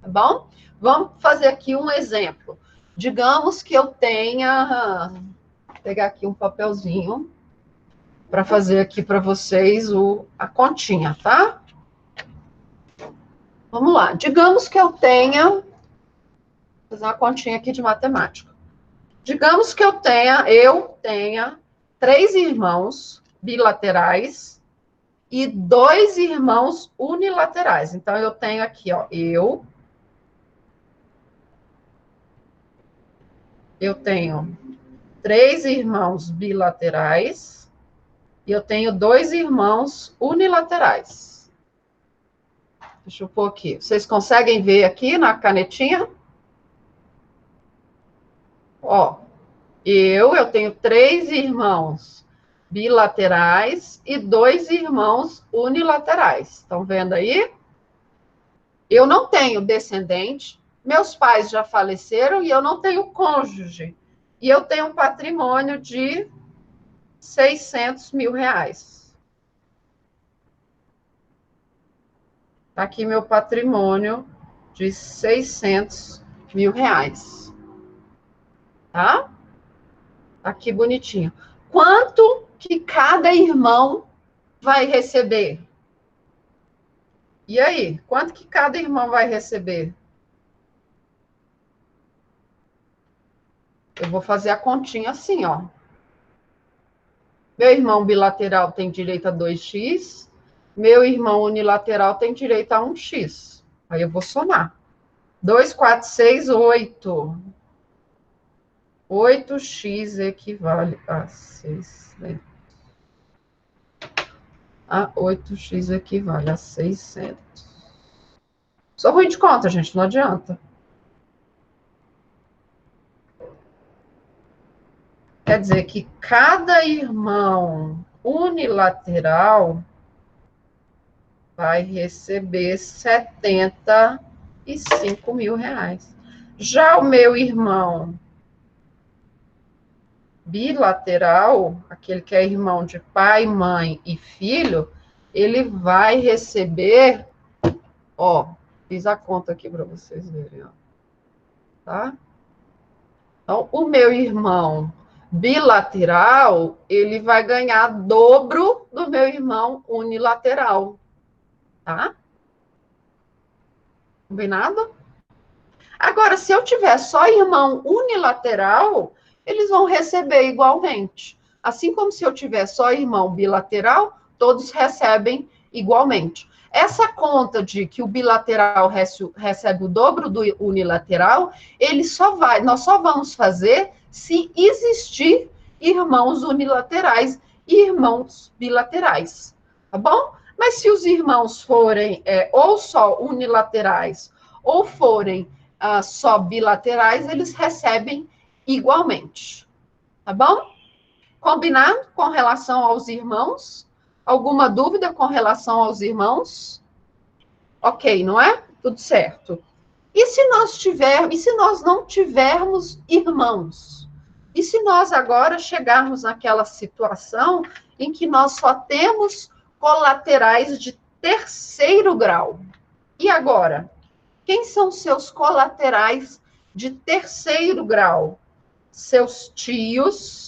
Tá bom? Vamos fazer aqui um exemplo. Digamos que eu tenha... Vou pegar aqui um papelzinho para fazer aqui para vocês a continha, tá? Vamos lá. Digamos que eu tenha... Vou fazer uma continha aqui de matemática. Digamos que eu tenha 3 irmãos bilaterais e 2 irmãos unilaterais. Então, eu tenho aqui, ó, eu tenho 3 irmãos bilaterais e eu tenho 2 irmãos unilaterais. Deixa eu pôr aqui. Vocês conseguem ver aqui na canetinha? Ó, eu tenho 3 irmãos bilaterais e 2 irmãos unilaterais. Estão vendo aí? Eu não tenho descendente, meus pais já faleceram e eu não tenho cônjuge. E eu tenho um patrimônio de 600 mil reais. Tá aqui meu patrimônio de 600 mil reais. Tá? Aqui bonitinho. Quanto que cada irmão vai receber? E aí? Quanto que cada irmão vai receber? Eu vou fazer a continha assim, ó. Meu irmão bilateral tem direito a 2x. Meu irmão unilateral tem direito a 1x. Aí eu vou somar. 2, 4, 6, 8. 8x equivale a 600. A 8x equivale a 600. Sou ruim de conta, gente, não adianta. Quer dizer que cada irmão unilateral vai receber 75 mil reais. Já o meu irmão bilateral, aquele que é irmão de pai, mãe e filho, ele vai receber, ó, fiz a conta aqui para vocês verem, ó, tá? Então, o meu irmão bilateral, ele vai ganhar dobro do meu irmão unilateral, tá? Combinado? Agora, se eu tiver só irmão unilateral, eles vão receber igualmente. Assim como se eu tiver só irmão bilateral, todos recebem igualmente. Essa conta de que o bilateral recebe o dobro do unilateral, nós só vamos fazer se existir irmãos unilaterais e irmãos bilaterais, tá bom? Mas se os irmãos forem ou só unilaterais ou forem só bilaterais, eles recebem igualmente, tá bom? Combinado com relação aos irmãos? Alguma dúvida com relação aos irmãos? Ok, não é? Tudo certo. E se nós não tivermos irmãos? E se nós agora chegarmos naquela situação em que nós só temos colaterais de terceiro grau? E agora? Quem são seus colaterais de terceiro grau? Seus tios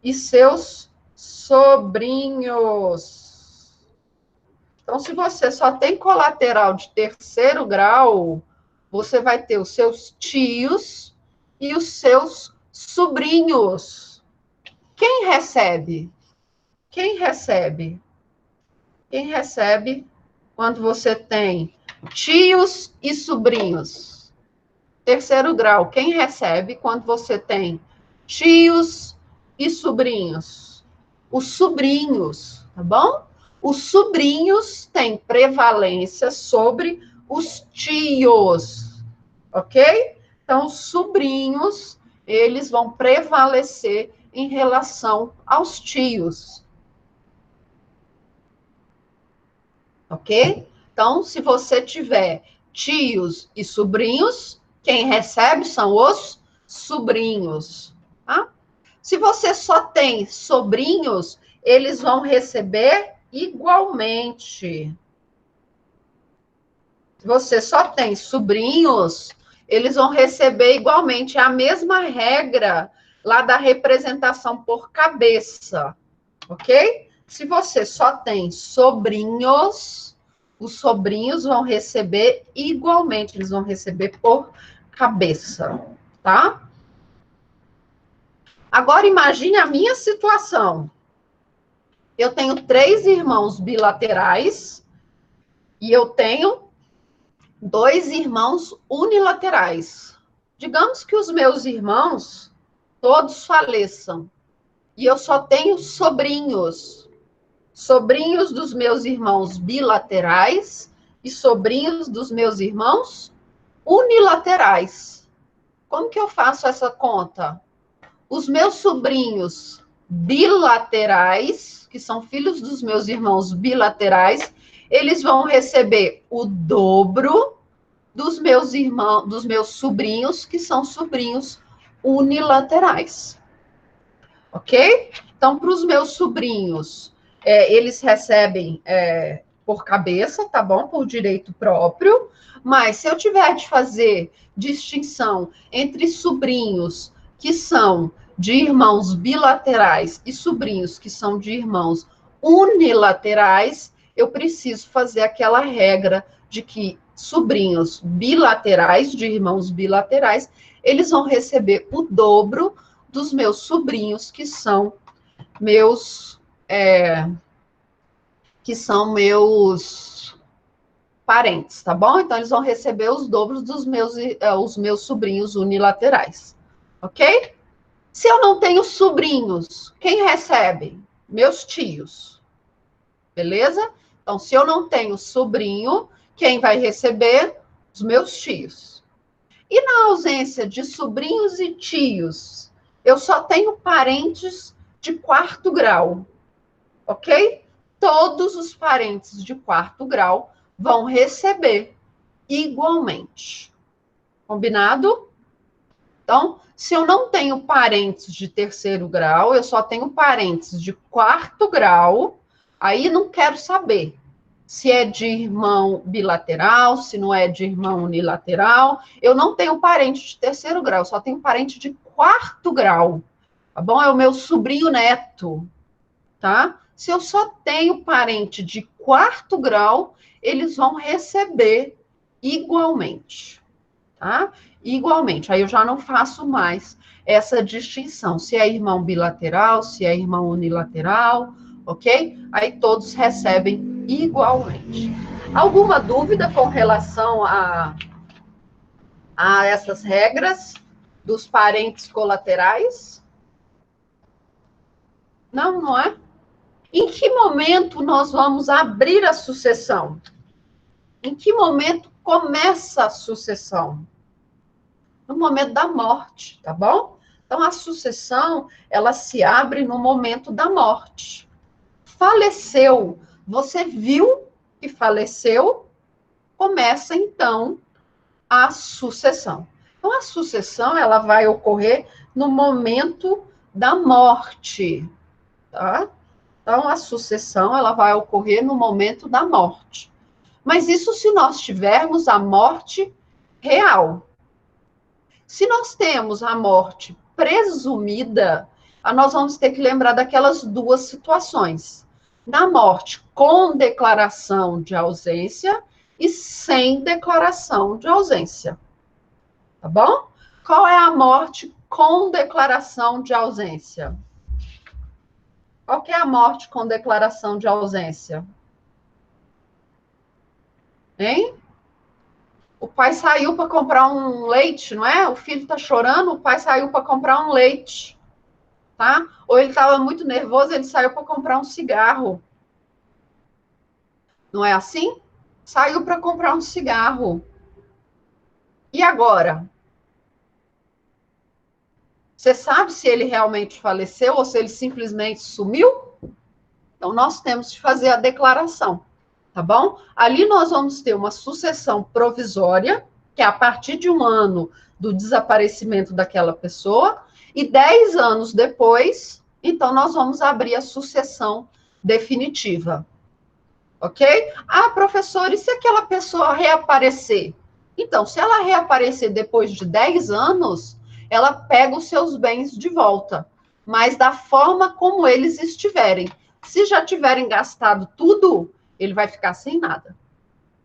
e seus sobrinhos. Então, se você só tem colateral de terceiro grau, você vai ter os seus tios e os seus sobrinhos. Quem recebe? Quem recebe? Quem recebe quando você tem tios e sobrinhos? Terceiro grau, quem recebe quando você tem tios e sobrinhos? Os sobrinhos, tá bom? Os sobrinhos têm prevalência sobre os tios, ok? Então, os sobrinhos, eles vão prevalecer em relação aos tios. Ok? Então, se você tiver tios e sobrinhos, quem recebe são os sobrinhos. Tá? Se você só tem sobrinhos, eles vão receber igualmente. Se você só tem sobrinhos, eles vão receber igualmente. É a mesma regra lá da representação por cabeça. Ok? Se você só tem sobrinhos, os sobrinhos vão receber igualmente, eles vão receber por cabeça, tá? Agora imagine a minha situação. Eu tenho 3 irmãos bilaterais e eu tenho 2 irmãos unilaterais. Digamos que os meus irmãos todos faleçam e eu só tenho sobrinhos. Sobrinhos dos meus irmãos bilaterais e sobrinhos dos meus irmãos unilaterais. Como que eu faço essa conta? Os meus sobrinhos bilaterais, que são filhos dos meus irmãos bilaterais, eles vão receber o dobro dos meus irmãos, dos meus sobrinhos, que são sobrinhos unilaterais. Ok? Então, para os meus sobrinhos, eles recebem por cabeça, tá bom? Por direito próprio. Mas se eu tiver de fazer distinção entre sobrinhos que são de irmãos bilaterais e sobrinhos que são de irmãos unilaterais, eu preciso fazer aquela regra de que sobrinhos bilaterais, de irmãos bilaterais, eles vão receber o dobro dos meus sobrinhos, que são meus parentes, tá bom? Então, eles vão receber os dobros dos os meus sobrinhos unilaterais, ok? Se eu não tenho sobrinhos, quem recebe? Meus tios, beleza? Então, se eu não tenho sobrinho, quem vai receber? Os meus tios. E na ausência de sobrinhos e tios, eu só tenho parentes de quarto grau, ok? Todos os parentes de quarto grau vão receber igualmente. Combinado? Então, se eu não tenho parentes de terceiro grau, eu só tenho parentes de quarto grau, aí não quero saber se é de irmão bilateral, se não é de irmão unilateral. Eu não tenho parente de terceiro grau, só tenho parente de quarto grau, tá bom? É o meu sobrinho neto, tá? Se eu só tenho parente de quarto grau, eles vão receber igualmente, tá? Igualmente. Aí eu já não faço mais essa distinção, se é irmão bilateral, se é irmão unilateral, ok? Aí todos recebem igualmente. Alguma dúvida com relação a essas regras dos parentes colaterais? Não, não é? Em que momento nós vamos abrir a sucessão? Em que momento começa a sucessão? No momento da morte, tá bom? Então, a sucessão, ela se abre no momento da morte. Faleceu, você viu que faleceu, começa, então, a sucessão. Então, a sucessão, ela vai ocorrer no momento da morte, tá? Então, a sucessão, ela vai ocorrer no momento da morte. Mas isso se nós tivermos a morte real. Se nós temos a morte presumida, nós vamos ter que lembrar daquelas duas situações. Na morte com declaração de ausência e sem declaração de ausência. Tá bom? Qual é a morte com declaração de ausência? Qual que é a morte com declaração de ausência? Hein? O pai saiu para comprar um leite, não é? O filho está chorando, o pai saiu para comprar um leite, tá? Ou ele estava muito nervoso, ele saiu para comprar um cigarro. Não é assim? Saiu para comprar um cigarro. E agora? Você sabe se ele realmente faleceu ou se ele simplesmente sumiu? Então, nós temos que fazer a declaração, tá bom? Ali nós vamos ter uma sucessão provisória, que é a partir de 1 ano do desaparecimento daquela pessoa, e 10 anos depois, então, nós vamos abrir a sucessão definitiva. Ok? Ah, professor, e se aquela pessoa reaparecer? Então, se ela reaparecer depois de 10 anos, ela pega os seus bens de volta, mas da forma como eles estiverem. Se já tiverem gastado tudo, ele vai ficar sem nada.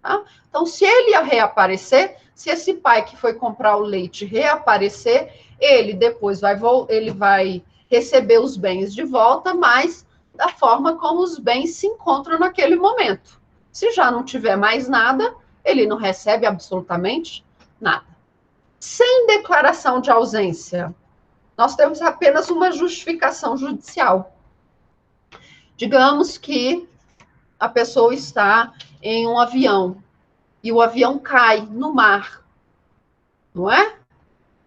Tá? Então, se ele reaparecer, se esse pai que foi comprar o leite reaparecer, ele depois vai receber os bens de volta, mas da forma como os bens se encontram naquele momento. Se já não tiver mais nada, ele não recebe absolutamente nada. Sem declaração de ausência, nós temos apenas uma justificação judicial. Digamos que a pessoa está em um avião e o avião cai no mar, não é?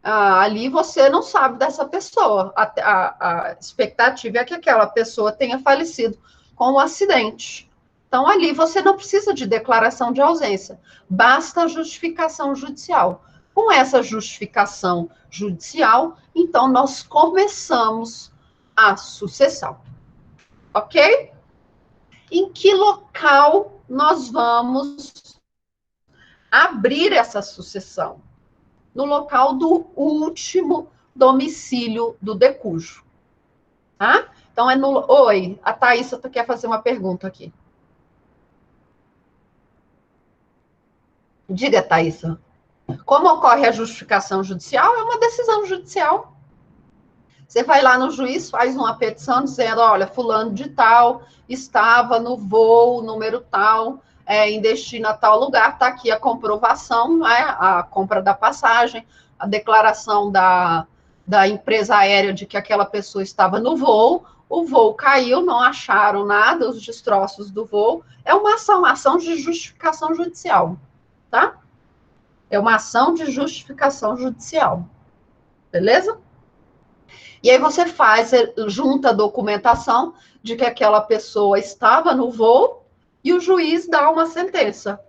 Ali você não sabe dessa pessoa. A expectativa é que aquela pessoa tenha falecido com o acidente. Então, ali você não precisa de declaração de ausência, basta a justificação judicial. Com essa justificação judicial, então, nós começamos a sucessão. Ok? Em que local nós vamos abrir essa sucessão? No local do último domicílio do decújo. Tá? Então, é no... Oi, a Thaísa quer fazer uma pergunta aqui. Diga, Thaísa. Como ocorre a justificação judicial? É uma decisão judicial. Você vai lá no juiz, faz uma petição dizendo, olha, fulano de tal estava no voo número tal, em destino a tal lugar, está aqui a comprovação, né, a compra da passagem, a declaração da empresa aérea de que aquela pessoa estava no voo, o voo caiu, não acharam nada, os destroços do voo, é uma ação de justificação judicial, tá? É uma ação de justificação judicial, beleza? E aí você junta a documentação de que aquela pessoa estava no voo e o juiz dá uma sentença.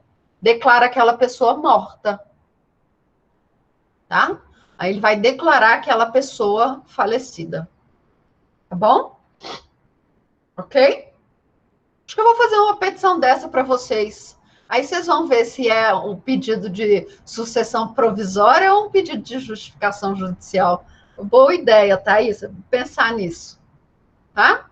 Declara aquela pessoa morta. Tá? Aí ele vai declarar aquela pessoa falecida. Tá bom? Ok? Acho que eu vou fazer uma petição dessa para vocês. Aí vocês vão ver se é um pedido de sucessão provisória ou um pedido de justificação judicial. Boa ideia, Thaís, pensar nisso, tá?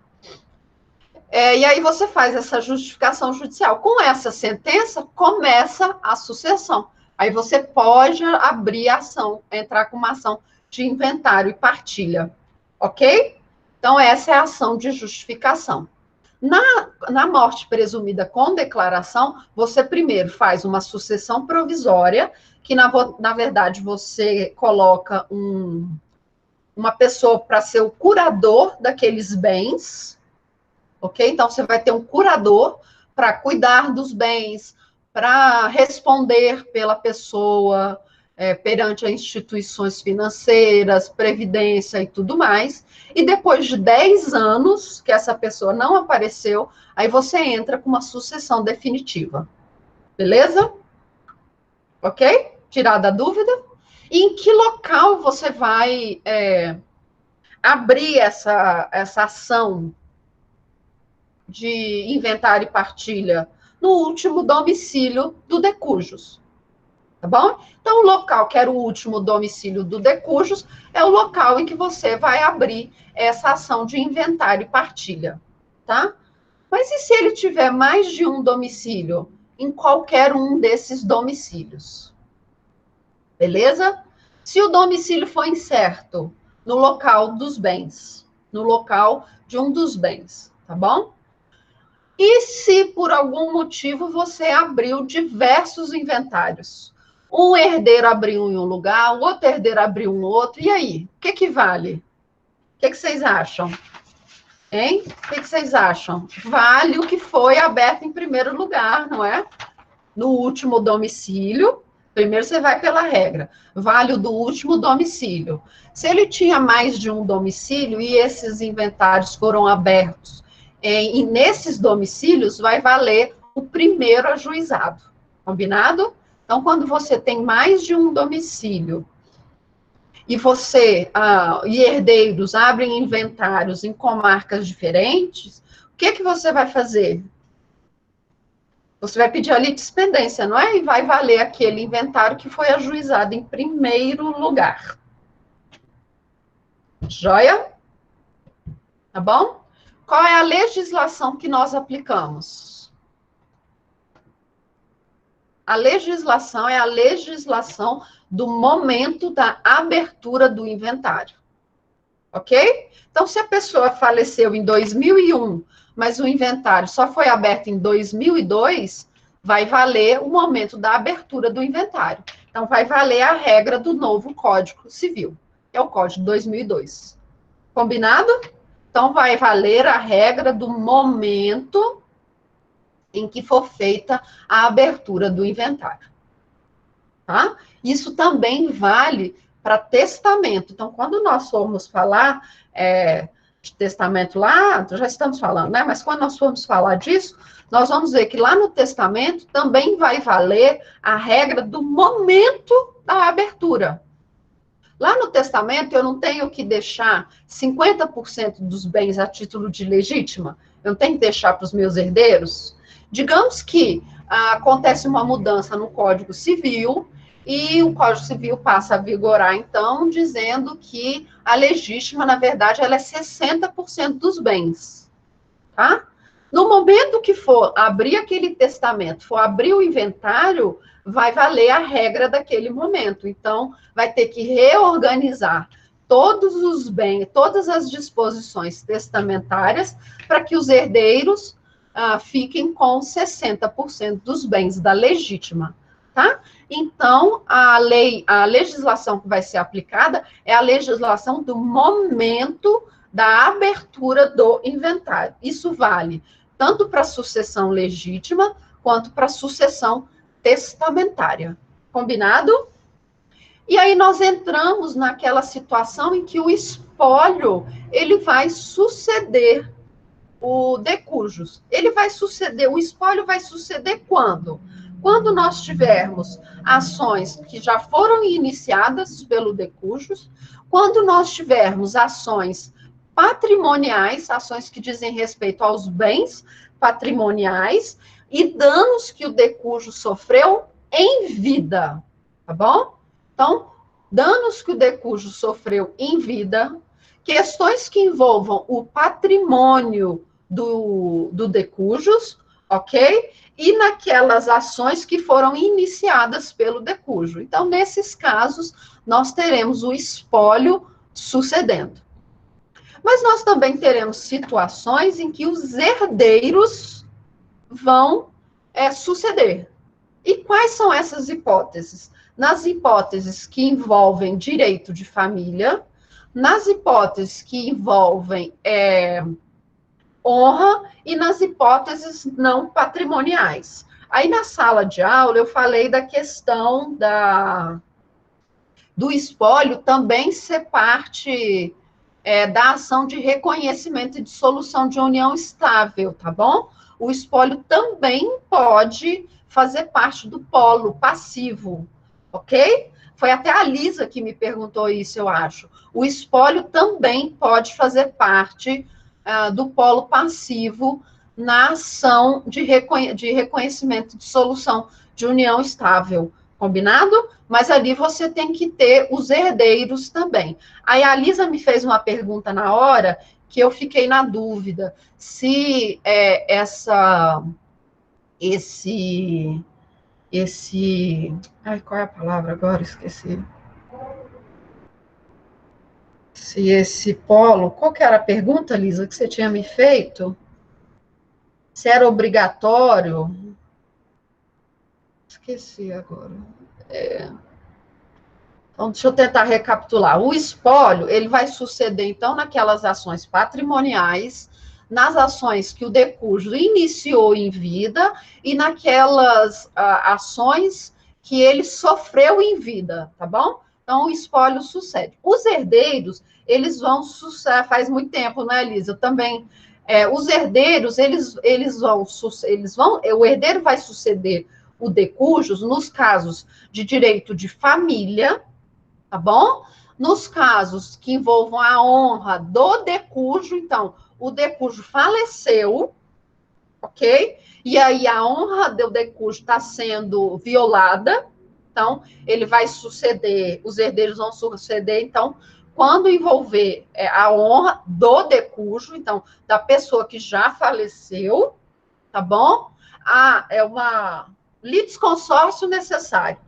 E aí você faz essa justificação judicial. Com essa sentença, começa a sucessão. Aí você pode abrir a ação, entrar com uma ação de inventário e partilha, ok? Então, essa é a ação de justificação. Na morte presumida com declaração, você primeiro faz uma sucessão provisória, que na verdade você coloca uma pessoa para ser o curador daqueles bens, ok? Então, você vai ter um curador para cuidar dos bens, para responder pela pessoa, perante as instituições financeiras, previdência e tudo mais, e depois de 10 anos que essa pessoa não apareceu, aí você entra com uma sucessão definitiva. Beleza? Ok? Tirada a dúvida? E em que local você vai abrir essa ação de inventário e partilha? No último domicílio do decujus. Tá bom? Então, o local que era o último domicílio do decujus é o local em que você vai abrir essa ação de inventário e partilha, tá? Mas e se ele tiver mais de um domicílio? Em qualquer um desses domicílios. Beleza? Se o domicílio for incerto, no local dos bens, no local de um dos bens, tá bom? E se por algum motivo você abriu diversos inventários? Um herdeiro abriu em um lugar, o outro herdeiro abriu um outro, e aí? O que vale? O que vocês acham? Hein? O que vocês acham? Vale o que foi aberto em primeiro lugar, não é? No último domicílio, primeiro você vai pela regra, vale o do último domicílio. Se ele tinha mais de um domicílio e esses inventários foram abertos, e nesses domicílios vai valer o primeiro ajuizado. Combinado? Então, quando você tem mais de um domicílio e você e herdeiros abrem inventários em comarcas diferentes, o que você vai fazer? Você vai pedir a litispendência, não é? E vai valer aquele inventário que foi ajuizado em primeiro lugar. Joia? Tá bom? Qual é a legislação que nós aplicamos? A legislação é a legislação do momento da abertura do inventário. Ok? Então, se a pessoa faleceu em 2001, mas o inventário só foi aberto em 2002, vai valer o momento da abertura do inventário. Então, vai valer a regra do novo Código Civil, que é o Código 2002. Combinado? Então, vai valer a regra do momento em que for feita a abertura do inventário. Tá? Isso também vale para testamento. Então, quando nós formos falar de testamento lá, já estamos falando, né? Mas quando nós formos falar disso, nós vamos ver que lá no testamento também vai valer a regra do momento da abertura. Lá no testamento, eu não tenho que deixar 50% dos bens a título de legítima, eu não tenho que deixar para os meus herdeiros. Digamos que acontece uma mudança no Código Civil, e o Código Civil passa a vigorar, então, dizendo que a legítima, na verdade, ela é 60% dos bens, tá? No momento que for abrir aquele testamento, for abrir o inventário, vai valer a regra daquele momento. Então, vai ter que reorganizar todos os bens, todas as disposições testamentárias, para que os herdeiros fiquem com 60% dos bens da legítima, tá? Então, a legislação que vai ser aplicada é a legislação do momento da abertura do inventário. Isso vale tanto para sucessão legítima, quanto para sucessão testamentária. Combinado? E aí nós entramos naquela situação em que o espólio, ele vai suceder o decujus. Ele vai suceder, o espólio vai suceder quando? Quando nós tivermos ações que já foram iniciadas pelo decujus, quando nós tivermos ações patrimoniais, ações que dizem respeito aos bens patrimoniais e danos que o decujo sofreu em vida, tá bom? Então, danos que o decujo sofreu em vida, questões que envolvam o patrimônio do decujus, ok? E naquelas ações que foram iniciadas pelo decujo. Então, nesses casos, nós teremos o espólio sucedendo. Mas nós também teremos situações em que os herdeiros vão suceder. E quais são essas hipóteses? Nas hipóteses que envolvem direito de família, nas hipóteses que envolvem honra e nas hipóteses não patrimoniais. Aí na sala de aula eu falei da questão do espólio também ser parte da ação de reconhecimento e de solução de união estável, tá bom? O espólio também pode fazer parte do polo passivo, ok? Foi até a Lisa que me perguntou isso, eu acho. O espólio também pode fazer parte do polo passivo na ação de reconhecimento de solução de união estável, combinado? Mas ali você tem que ter os herdeiros também. Aí a Lisa me fez uma pergunta na hora que eu fiquei na dúvida se qual é a palavra agora? Esqueci. Se esse polo, qual que era a pergunta, Lisa, que você tinha me feito? Se era obrigatório? Esqueci agora. Então, deixa eu tentar recapitular. O espólio, ele vai suceder, então, naquelas ações patrimoniais, nas ações que o decújo iniciou em vida e naquelas ações que ele sofreu em vida, tá bom? Então, o espólio sucede. Os herdeiros, eles vão suceder, faz muito tempo, né, Elisa? Eu também. Os herdeiros, eles vão, o herdeiro vai suceder o decujus nos casos de direito de família, tá bom? Nos casos que envolvam a honra do decujo, então, o decujo faleceu, ok? E aí a honra do decujo está sendo violada, então, ele vai suceder, os herdeiros vão suceder, então, quando envolver a honra do decujo, então, da pessoa que já faleceu, tá bom? É uma litisconsórcio necessário.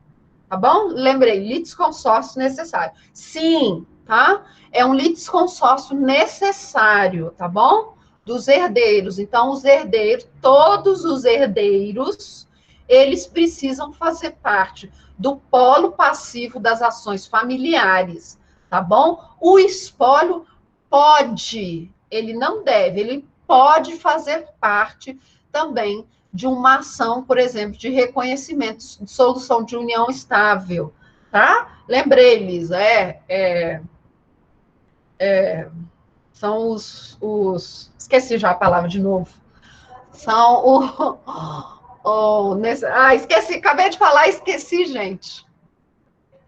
Tá bom? Lembrei, litisconsórcio necessário. Sim, tá? É um litisconsórcio necessário, tá bom? Dos herdeiros. Então, os herdeiros, todos os herdeiros, eles precisam fazer parte do polo passivo das ações familiares, tá bom? O espólio pode, ele não deve, ele pode fazer parte também de uma ação, por exemplo, de reconhecimento, de solução de união estável, tá? Lembrei, Lisa, são esqueci já a palavra de novo, são esqueci, acabei de falar, esqueci, gente,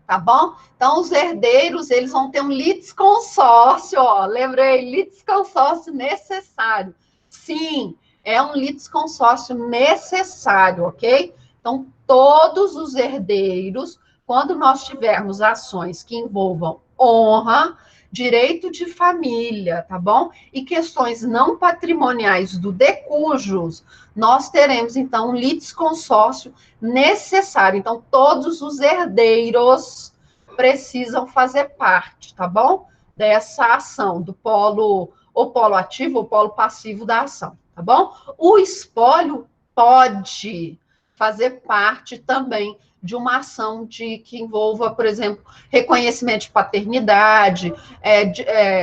tá bom? Então, os herdeiros, eles vão ter um litisconsórcio, lembrei, litisconsórcio necessário, sim, é um litisconsórcio necessário, ok? Então, todos os herdeiros, quando nós tivermos ações que envolvam honra, direito de família, tá bom? E questões não patrimoniais do decujus, nós teremos, então, um litisconsórcio necessário. Então, todos os herdeiros precisam fazer parte, tá bom? Dessa ação, do polo, ou polo ativo ou polo passivo da ação, tá bom? O espólio pode fazer parte também de uma ação que envolva, por exemplo, reconhecimento de paternidade,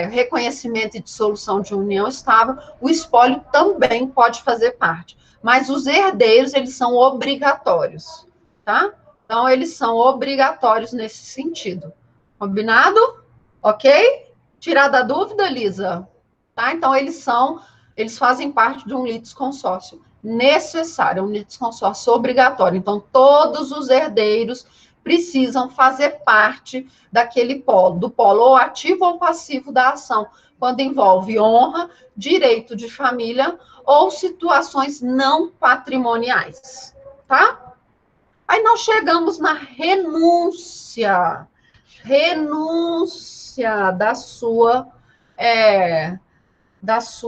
reconhecimento e dissolução de união estável, o espólio também pode fazer parte. Mas os herdeiros, eles são obrigatórios, tá? Então, eles são obrigatórios nesse sentido. Combinado? Ok? Tirar da dúvida, Lisa? Tá? Então, eles fazem parte de um litisconsórcio necessário, um litisconsórcio obrigatório. Então, todos os herdeiros precisam fazer parte daquele polo, do polo ou ativo ou passivo da ação, quando envolve honra, direito de família ou situações não patrimoniais, tá? Aí nós chegamos na renúncia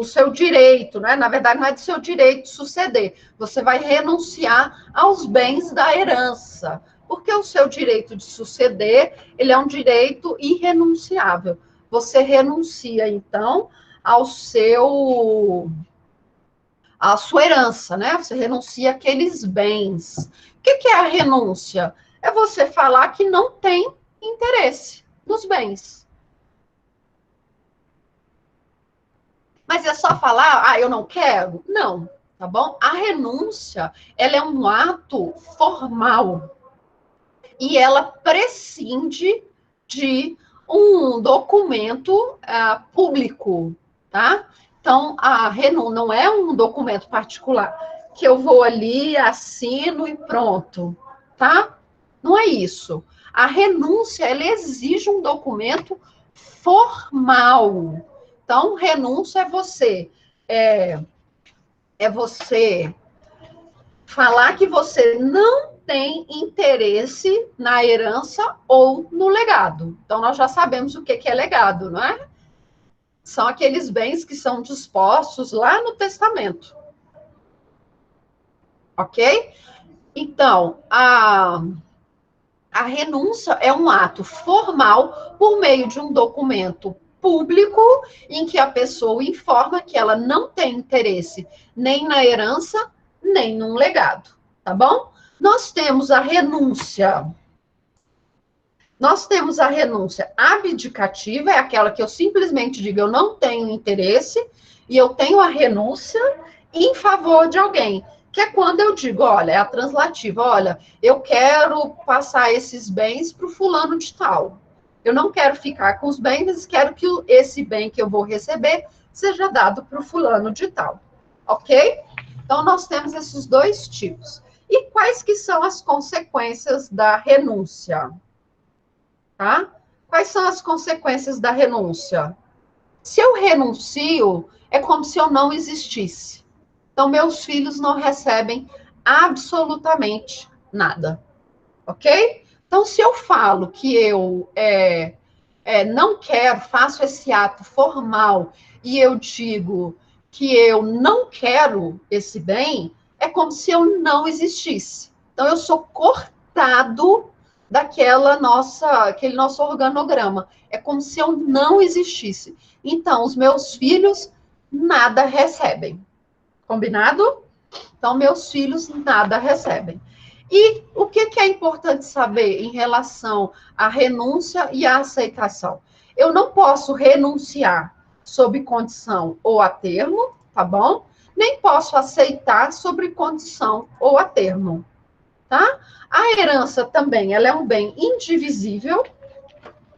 seu direito, né? Na verdade, não é do seu direito suceder. Você vai renunciar aos bens da herança, porque o seu direito de suceder, ele é um direito irrenunciável. Você renuncia, então, à sua herança, né? Você renuncia àqueles bens. O que é a renúncia? É você falar que não tem interesse nos bens. Mas é só falar, eu não quero? Não, tá bom? A renúncia, ela é um ato formal. E ela prescinde de um documento público, tá? Então, a renúncia não é um documento particular que eu vou ali, assino e pronto, tá? Não é isso. A renúncia, ela exige um documento formal. Então, renúncia é você falar que você não tem interesse na herança ou no legado. Então, nós já sabemos o que é legado, não é? São aqueles bens que são dispostos lá no testamento. Ok? Então, a renúncia é um ato formal por meio de um documento público em que a pessoa informa que ela não tem interesse nem na herança, nem num legado, tá bom? Nós temos a renúncia abdicativa, é aquela que eu simplesmente digo, eu não tenho interesse, e eu tenho a renúncia em favor de alguém, que é quando eu digo, olha, é a translativa, olha, eu quero passar esses bens para o fulano de tal. Eu não quero ficar com os bens, mas quero que esse bem que eu vou receber seja dado para o fulano de tal. Ok? Então, nós temos esses dois tipos. E quais que são as consequências da renúncia? Tá? Quais são as consequências da renúncia? Se eu renuncio, é como se eu não existisse. Então, meus filhos não recebem absolutamente nada. Ok? Então, se eu falo que eu não quero, faço esse ato formal e eu digo que eu não quero esse bem, é como se eu não existisse. Então, eu sou cortado aquele nosso organograma. É como se eu não existisse. Então, os meus filhos nada recebem. Combinado? Então, meus filhos nada recebem. E o que é importante saber em relação à renúncia e à aceitação? Eu não posso renunciar sob condição ou a termo, tá bom? Nem posso aceitar sobre condição ou a termo, tá? A herança também, ela é um bem indivisível,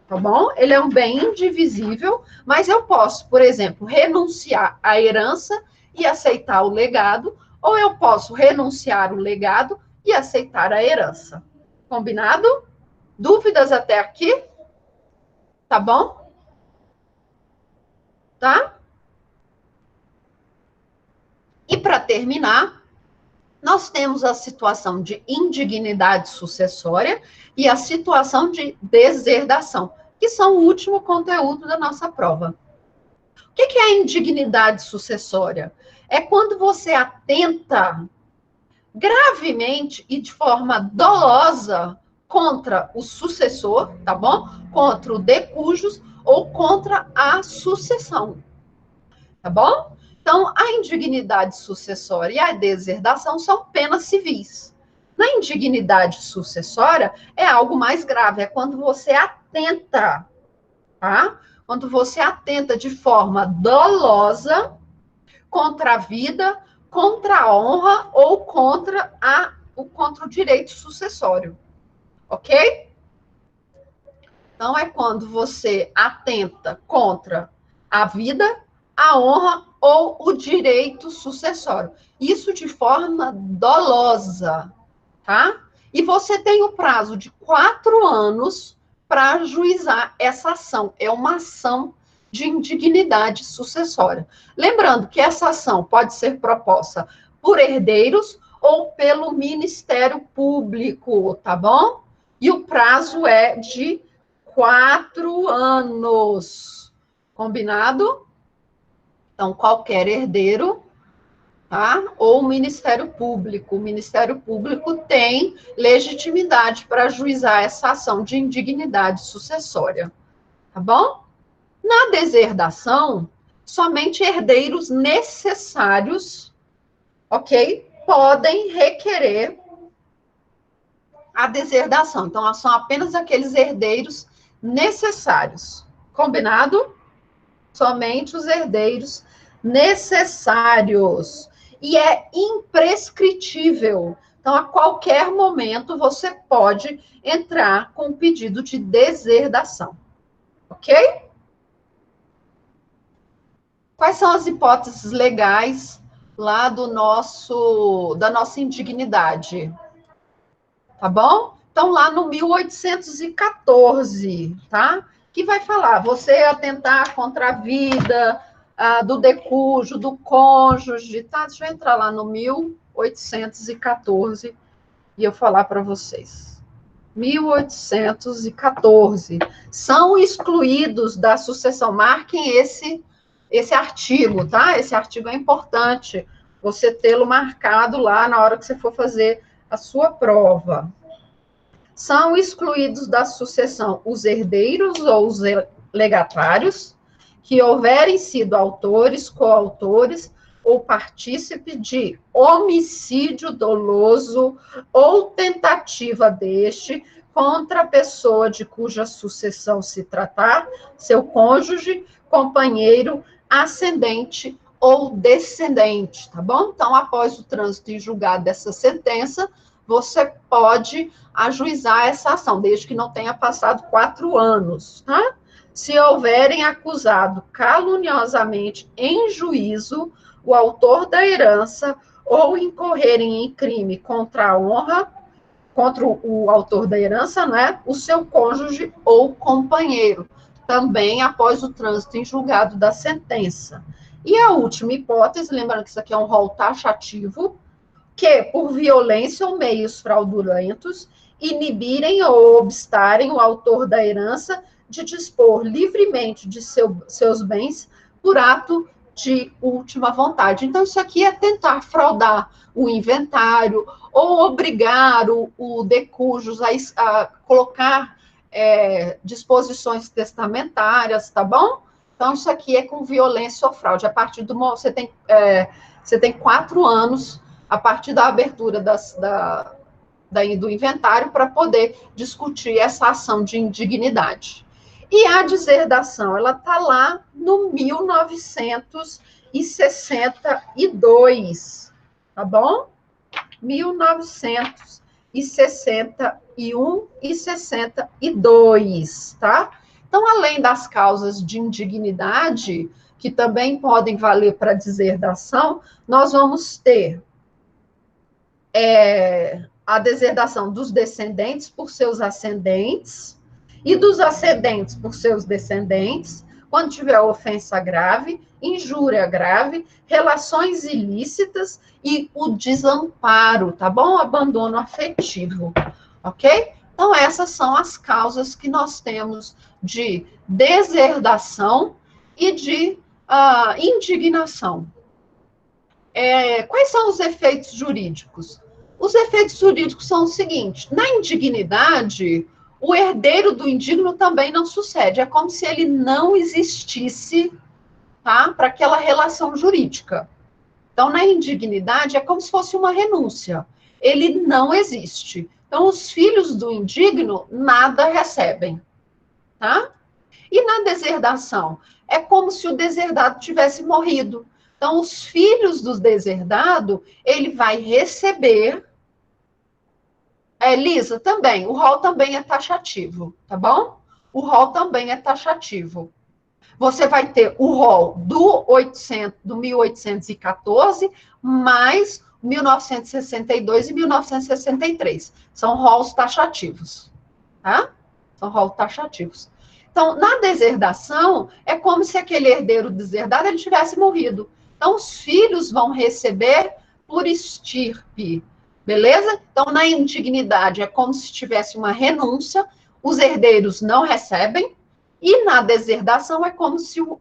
tá bom? Ele é um bem indivisível, mas eu posso, por exemplo, renunciar à herança e aceitar o legado, ou eu posso renunciar o legado e aceitar a herança. Combinado? Dúvidas até aqui? Tá bom? Tá? E para terminar, nós temos a situação de indignidade sucessória e a situação de deserdação, que são o último conteúdo da nossa prova. O que é a indignidade sucessória? É quando você atenta gravemente e de forma dolosa contra o sucessor, tá bom? Contra o de cujos ou contra a sucessão, tá bom? Então, a indignidade sucessória e a deserdação são penas civis. Na indignidade sucessória, é algo mais grave, é quando você atenta, tá? Quando você atenta de forma dolosa contra a vida, contra a honra ou contra o direito sucessório, ok? Então, é quando você atenta contra a vida, a honra ou o direito sucessório. Isso de forma dolosa, tá? E você tem o prazo de 4 anos para ajuizar essa ação. É uma ação de indignidade sucessória. Lembrando que essa ação pode ser proposta por herdeiros ou pelo Ministério Público, tá bom? E o prazo é de 4 anos. Combinado? Então, qualquer herdeiro, tá? Ou o Ministério Público. O Ministério Público tem legitimidade para ajuizar essa ação de indignidade sucessória. Tá bom? Na deserdação, somente herdeiros necessários, ok? Podem requerer a deserdação. Então, são apenas aqueles herdeiros necessários. Combinado? Somente os herdeiros necessários. E é imprescritível. Então, a qualquer momento, você pode entrar com um pedido de deserdação. Ok? Quais são as hipóteses legais lá da nossa indignidade? Tá bom? Então, lá no 1814, tá? Que vai falar, você atentar contra a vida do decújo, do cônjuge, tá? Deixa eu entrar lá no 1814 e eu falar para vocês. 1814. São excluídos da sucessão. Marquem esse artigo, tá? Esse artigo é importante você tê-lo marcado lá na hora que você for fazer a sua prova. São excluídos da sucessão os herdeiros ou os legatários que houverem sido autores, coautores ou partícipe de homicídio doloso ou tentativa deste contra a pessoa de cuja sucessão se tratar, seu cônjuge, companheiro, ascendente ou descendente, tá bom? Então, após o trânsito em julgado dessa sentença, você pode ajuizar essa ação, desde que não tenha passado 4 anos, tá? Se houverem acusado caluniosamente em juízo o autor da herança ou incorrerem em crime contra a honra, contra o autor da herança, né? O seu cônjuge ou companheiro, também após o trânsito em julgado da sentença. E a última hipótese, lembrando que isso aqui é um rol taxativo, que, por violência ou meios fraudulentos, inibirem ou obstarem o autor da herança de dispor livremente de seus bens por ato de última vontade. Então, isso aqui é tentar fraudar o inventário ou obrigar o decujus a colocar disposições testamentárias, tá bom? Então, isso aqui é com violência ou fraude. A partir do momento, você tem 4 anos a partir da abertura do inventário para poder discutir essa ação de indignidade. E a deserdação, ela está lá no 1962, tá bom? 1961 e 62, tá? Então, além das causas de indignidade, que também podem valer para deserdação, nós vamos ter a deserdação dos descendentes por seus ascendentes e dos ascendentes por seus descendentes, quando tiver ofensa grave, injúria grave, relações ilícitas e o desamparo, tá bom? Abandono afetivo, ok? Então, essas são as causas que nós temos de deserdação e de indignação. Quais são os efeitos jurídicos? Os efeitos jurídicos são os seguintes: na indignidade, o herdeiro do indigno também não sucede. É como se ele não existisse, tá? Para aquela relação jurídica. Então, na indignidade, é como se fosse uma renúncia. Ele não existe. Então, os filhos do indigno nada recebem, tá? E na deserdação, é como se o deserdado tivesse morrido. Então, os filhos do deserdado, ele vai receber. Lisa, também, o rol também é taxativo, tá bom? O rol também é taxativo. Você vai ter o rol do 1814, mais 1962 e 1963. São rols taxativos, tá? São rols taxativos. Então, na deserdação, é como se aquele herdeiro deserdado ele tivesse morrido. Então, os filhos vão receber por estirpe, beleza? Então, na indignidade, é como se tivesse uma renúncia, os herdeiros não recebem, e na deserdação é como se o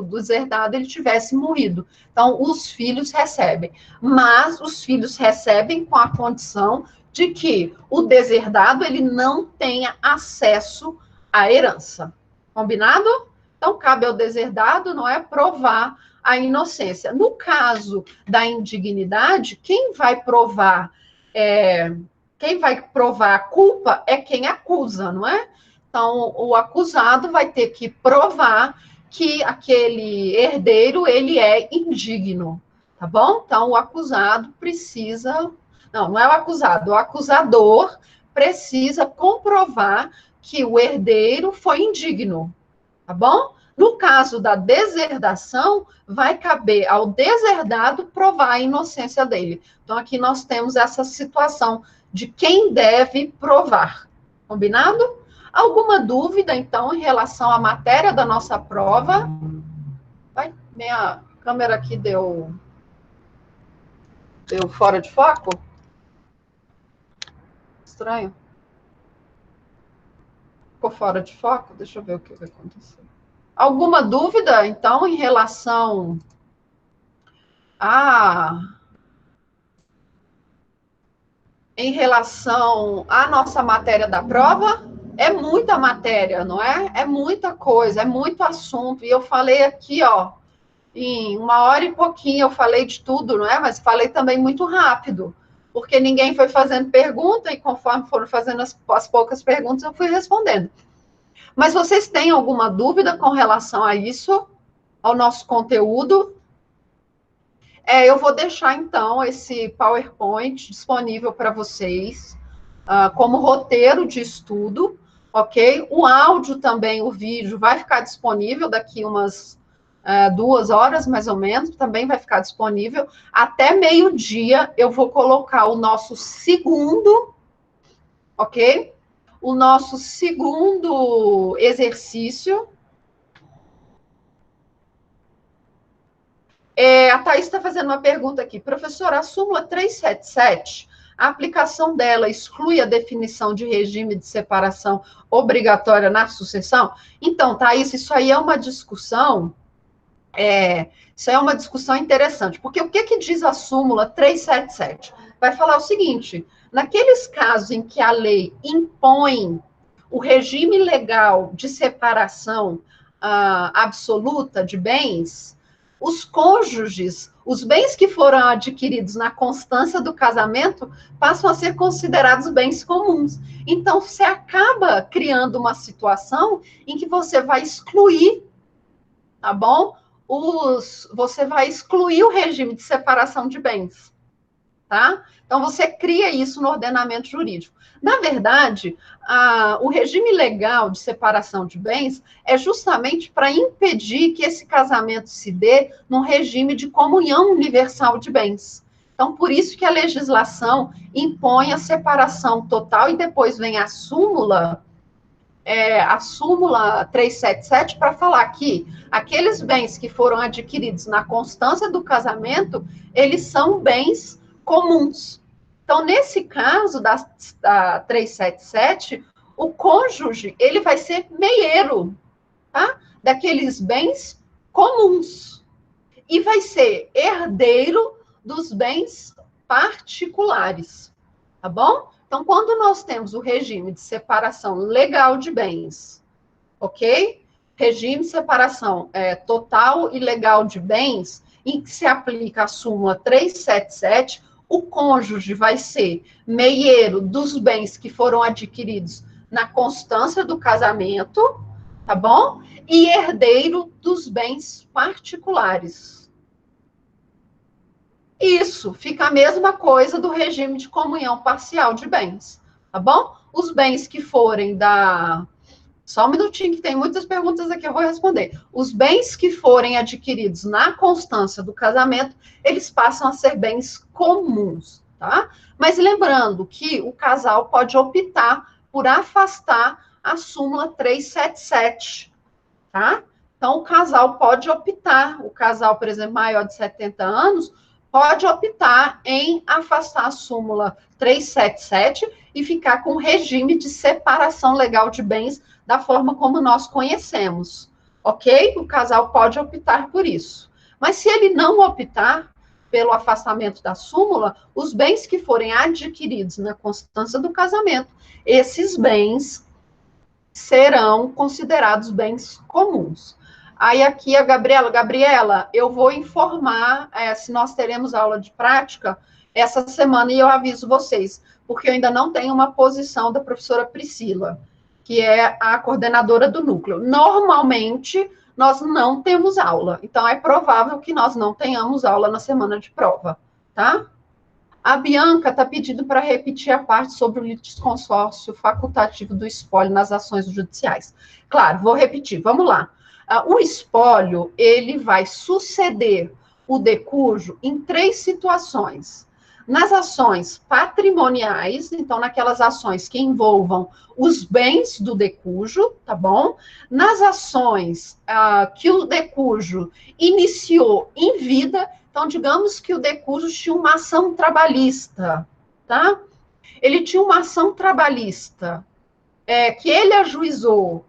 deserdado ele tivesse morrido. Então, os filhos recebem. Mas os filhos recebem com a condição de que o deserdado ele não tenha acesso à herança. Combinado? Então, cabe ao deserdado, não é, provar a inocência. No caso da indignidade, quem vai provar a culpa é quem acusa, não é? Então, o acusado vai ter que provar que aquele herdeiro, ele é indigno, tá bom? Então, o acusado precisa Não, não é o acusado. O acusador precisa comprovar que o herdeiro foi indigno, tá bom? No caso da deserdação, vai caber ao deserdado provar a inocência dele. Então, aqui nós temos essa situação de quem deve provar. Combinado? Alguma dúvida, então, em relação à matéria da nossa prova? Vai, minha câmera aqui deu fora de foco? Estranho. Ficou fora de foco? Deixa eu ver o que vai acontecer. Alguma dúvida, então, em relação à nossa matéria da prova? É muita matéria, não é? É muita coisa, é muito assunto. E eu falei aqui, ó, em 1 hora e pouquinho, eu falei de tudo, não é? Mas falei também muito rápido, porque ninguém foi fazendo pergunta e conforme foram fazendo as poucas perguntas, eu fui respondendo. Mas vocês têm alguma dúvida com relação a isso, ao nosso conteúdo? Eu vou deixar, então, esse PowerPoint disponível para vocês, como roteiro de estudo, ok? O áudio também, o vídeo, vai ficar disponível daqui umas 2 horas, mais ou menos, também vai ficar disponível. Até meio-dia, eu vou colocar o nosso segundo, ok? O nosso segundo exercício. A Thaís está fazendo uma pergunta aqui. Professora, a súmula 377, a aplicação dela exclui a definição de regime de separação obrigatória na sucessão? Então, Thaís, isso aí é uma discussão, isso é uma discussão interessante, porque o que diz a súmula 377? Vai falar o seguinte, naqueles casos em que a lei impõe o regime legal de separação absoluta de bens, os cônjuges, os bens que foram adquiridos na constância do casamento, passam a ser considerados bens comuns. Então, você acaba criando uma situação em que você vai excluir, tá bom? Você vai excluir o regime de separação de bens, tá? Então, você cria isso no ordenamento jurídico. Na verdade, o regime legal de separação de bens é justamente para impedir que esse casamento se dê num regime de comunhão universal de bens. Então, por isso que a legislação impõe a separação total e depois vem a súmula 377 para falar que aqueles bens que foram adquiridos na constância do casamento, eles são bens comuns. Então, nesse caso da 377, o cônjuge, ele vai ser meieiro, tá? Daqueles bens comuns. E vai ser herdeiro dos bens particulares, tá bom? Então, quando nós temos o regime de separação legal de bens, ok? Regime de separação total e legal de bens, em que se aplica a súmula 377, o cônjuge vai ser meieiro dos bens que foram adquiridos na constância do casamento, tá bom? E herdeiro dos bens particulares. Isso, fica a mesma coisa do regime de comunhão parcial de bens, tá bom? Os bens que forem Só um minutinho, que tem muitas perguntas aqui, eu vou responder. Os bens que forem adquiridos na constância do casamento, eles passam a ser bens comuns, tá? Mas lembrando que o casal pode optar por afastar a súmula 377, tá? Então, o casal pode optar, o casal, por exemplo, maior de 70 anos, pode optar em afastar a súmula 377 e ficar com o regime de separação legal de bens da forma como nós conhecemos, ok? O casal pode optar por isso. Mas se ele não optar pelo afastamento da súmula, os bens que forem adquiridos na constância do casamento, esses bens serão considerados bens comuns. Aí aqui a Gabriela, eu vou informar se nós teremos aula de prática essa semana e eu aviso vocês, porque eu ainda não tenho uma posição da professora Priscila, que é a coordenadora do núcleo. Normalmente, nós não temos aula, então é provável que nós não tenhamos aula na semana de prova, tá? A Bianca está pedindo para repetir a parte sobre o litisconsórcio facultativo do espólio nas ações judiciais. Claro, vou repetir, vamos lá. O espólio, ele vai suceder o decújo em 3 situações. Nas ações patrimoniais, então naquelas ações que envolvam os bens do decújo, tá bom? Nas ações que o decújo iniciou em vida, então digamos que o decújo tinha uma ação trabalhista, tá? Ele tinha uma ação trabalhista que ele ajuizou.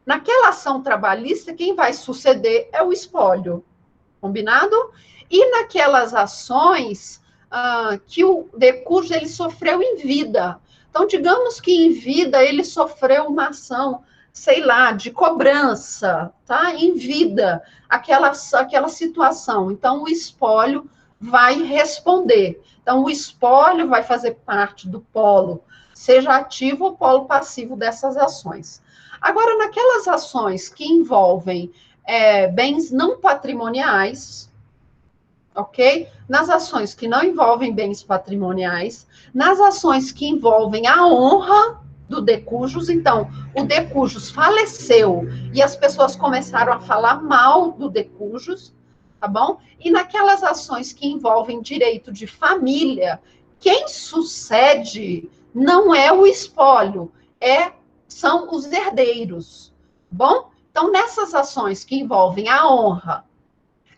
Naquela ação trabalhista, quem vai suceder é o espólio, combinado? E naquelas ações que o decújo ele sofreu em vida. Então, digamos que em vida ele sofreu uma ação, sei lá, de cobrança, tá? Em vida, aquela situação. Então, o espólio vai responder. Então, o espólio vai fazer parte do polo, seja ativo ou polo passivo dessas ações. Agora, naquelas ações que envolvem bens não patrimoniais, ok? Nas ações que não envolvem bens patrimoniais, nas ações que envolvem a honra do decujus, então, o decujus faleceu e as pessoas começaram a falar mal do decujus, tá bom? E naquelas ações que envolvem direito de família, quem sucede não é o espólio, são os herdeiros, bom? Então, nessas ações que envolvem a honra,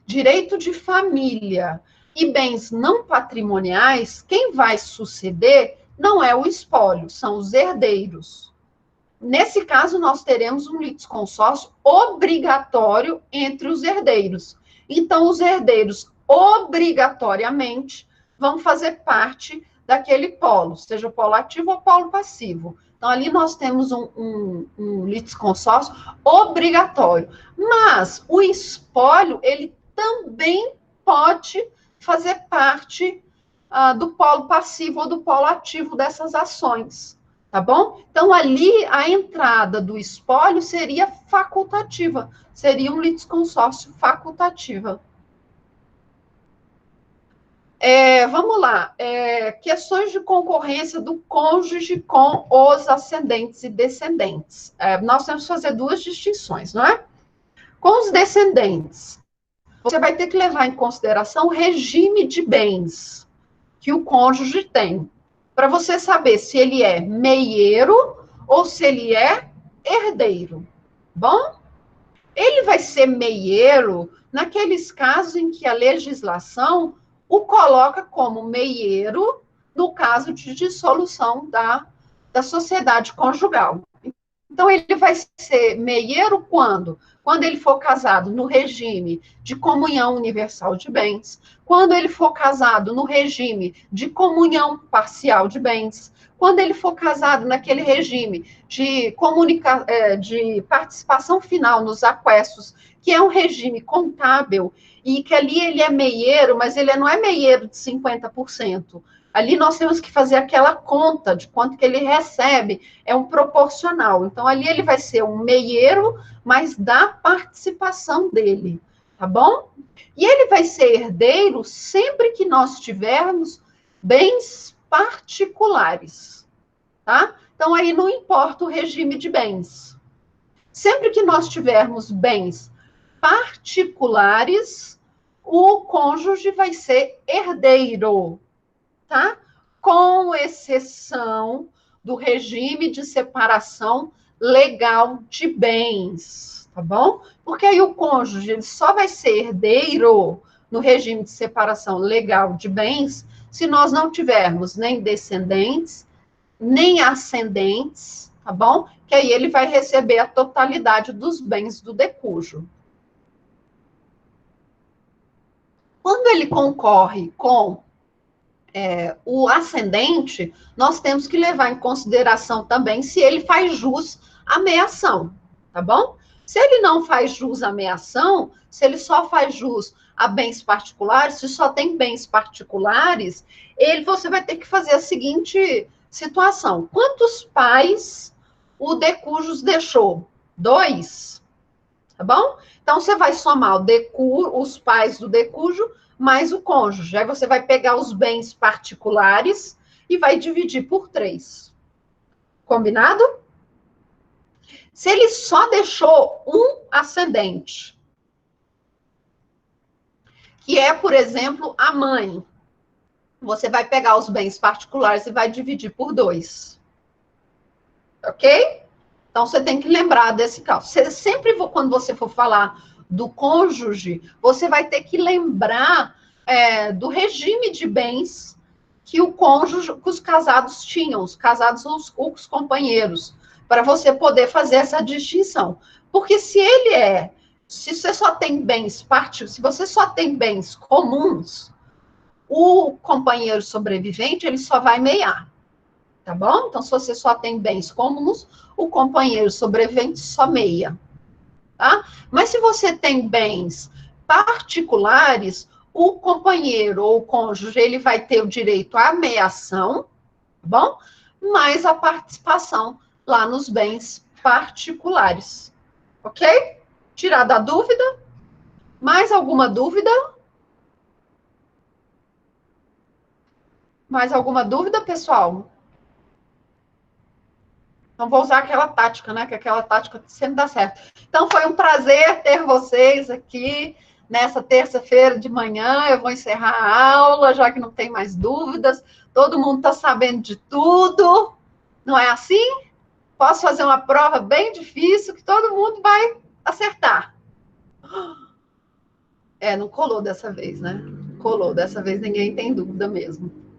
direito de família e bens não patrimoniais, quem vai suceder não é o espólio, são os herdeiros. Nesse caso, nós teremos um litisconsórcio obrigatório entre os herdeiros. Então, os herdeiros, obrigatoriamente, vão fazer parte daquele polo, seja o polo ativo ou polo passivo. Então, ali nós temos um litisconsórcio obrigatório. Mas o espólio, ele também pode fazer parte do polo passivo ou do polo ativo dessas ações, tá bom? Então, ali, a entrada do espólio seria facultativa, seria um litisconsórcio facultativa. Vamos lá, questões de concorrência do cônjuge com os ascendentes e descendentes. Nós temos que fazer 2 distinções, não é? Com os descendentes, você vai ter que levar em consideração o regime de bens que o cônjuge tem, para você saber se ele é meieiro ou se ele é herdeiro, bom? Ele vai ser meieiro naqueles casos em que a legislação o coloca como meieiro no caso de dissolução da sociedade conjugal. Então, ele vai ser meieiro quando? Quando ele for casado no regime de comunhão universal de bens, quando ele for casado no regime de comunhão parcial de bens, quando ele for casado naquele regime de participação final nos aquestos, que é um regime contábil, e que ali ele é meieiro, mas ele não é meieiro de 50%. Ali nós temos que fazer aquela conta de quanto que ele recebe, é um proporcional. Então, ali ele vai ser um meieiro, mas da participação dele, tá bom? E ele vai ser herdeiro sempre que nós tivermos bens particulares, tá? Então, aí não importa o regime de bens. Sempre que nós tivermos bens particulares, o cônjuge vai ser herdeiro, tá? Com exceção do regime de separação legal de bens, tá bom? Porque aí o cônjuge ele só vai ser herdeiro no regime de separação legal de bens se nós não tivermos nem descendentes, nem ascendentes, tá bom? Que aí ele vai receber a totalidade dos bens do decújo. Quando ele concorre com o ascendente, nós temos que levar em consideração também se ele faz jus à meação, tá bom? Se ele não faz jus à meação, se ele só faz jus a bens particulares, se só tem bens particulares, você vai ter que fazer a seguinte situação. Quantos pais o decujus deixou? 2. tá bom? Então, você vai somar os pais do decújo mais o cônjuge. Aí você vai pegar os bens particulares e vai dividir por 3. Combinado? Se ele só deixou um ascendente, que é, por exemplo, a mãe, você vai pegar os bens particulares e vai dividir por 2. Ok? Então, você tem que lembrar desse caso. Você sempre, quando você for falar do cônjuge, você vai ter que lembrar do regime de bens que o cônjuge, que os casados tinham, os casados ou os companheiros, para você poder fazer essa distinção. Porque se você só tem bens se você só tem bens comuns, o companheiro sobrevivente, ele só vai meiar. Tá bom? Então, se você só tem bens comuns, o companheiro sobrevivente só meia. Tá? Mas se você tem bens particulares, o companheiro ou o cônjuge, ele vai ter o direito à meiação, tá bom? Mais a participação lá nos bens particulares. Ok? Tirada a dúvida? Mais alguma dúvida? Mais alguma dúvida, pessoal? Não vou usar aquela tática, né? Que aquela tática sempre dá certo. Então, foi um prazer ter vocês aqui nessa terça-feira de manhã. Eu vou encerrar a aula, já que não tem mais dúvidas. Todo mundo está sabendo de tudo. Não é assim? Posso fazer uma prova bem difícil que todo mundo vai acertar. Não colou dessa vez, né? Colou. Dessa vez ninguém tem dúvida mesmo.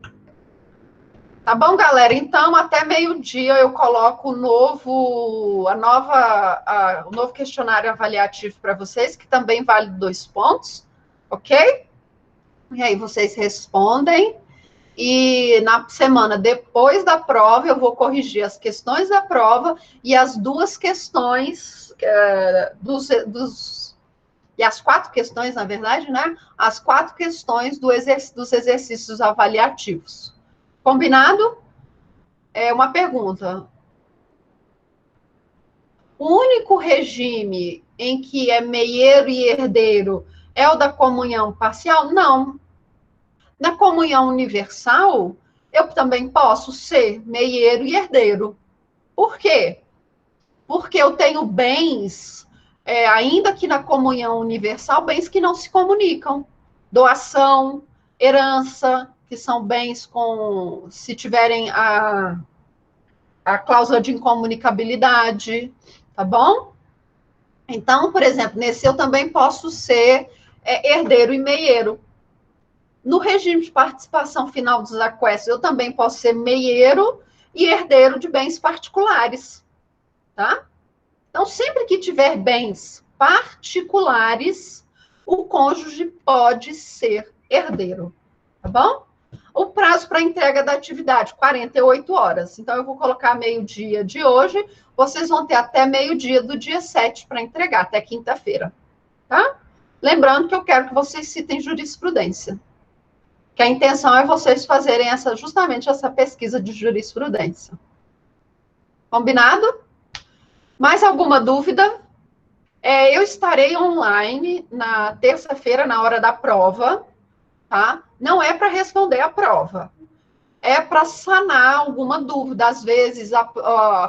Tá bom, galera? Então, até meio-dia eu coloco o novo questionário avaliativo para vocês, que também vale 2 pontos, ok? E aí vocês respondem. E na semana depois da prova, eu vou corrigir as questões da prova e as 2 questões e as 4 questões, na verdade, né? As 4 questões dos exercícios avaliativos. Combinado? Uma pergunta. O único regime em que é meieiro e herdeiro é o da comunhão parcial? Não. Na comunhão universal, eu também posso ser meieiro e herdeiro. Por quê? Porque eu tenho bens, ainda que na comunhão universal, bens que não se comunicam. Doação, herança, que são bens se tiverem a cláusula de incomunicabilidade, tá bom? Então, por exemplo, nesse eu também posso ser herdeiro e meieiro. No regime de participação final dos aquestos, eu também posso ser meieiro e herdeiro de bens particulares, tá? Então, sempre que tiver bens particulares, o cônjuge pode ser herdeiro, tá bom? O prazo para entrega da atividade, 48 horas. Então, eu vou colocar meio-dia de hoje, vocês vão ter até meio-dia do dia 7 para entregar, até quinta-feira, tá? Lembrando que eu quero que vocês citem jurisprudência. Que a intenção é vocês fazerem justamente essa pesquisa de jurisprudência. Combinado? Mais alguma dúvida? Eu estarei online na terça-feira, na hora da prova, tá? Não é para responder a prova, é para sanar alguma dúvida. Às vezes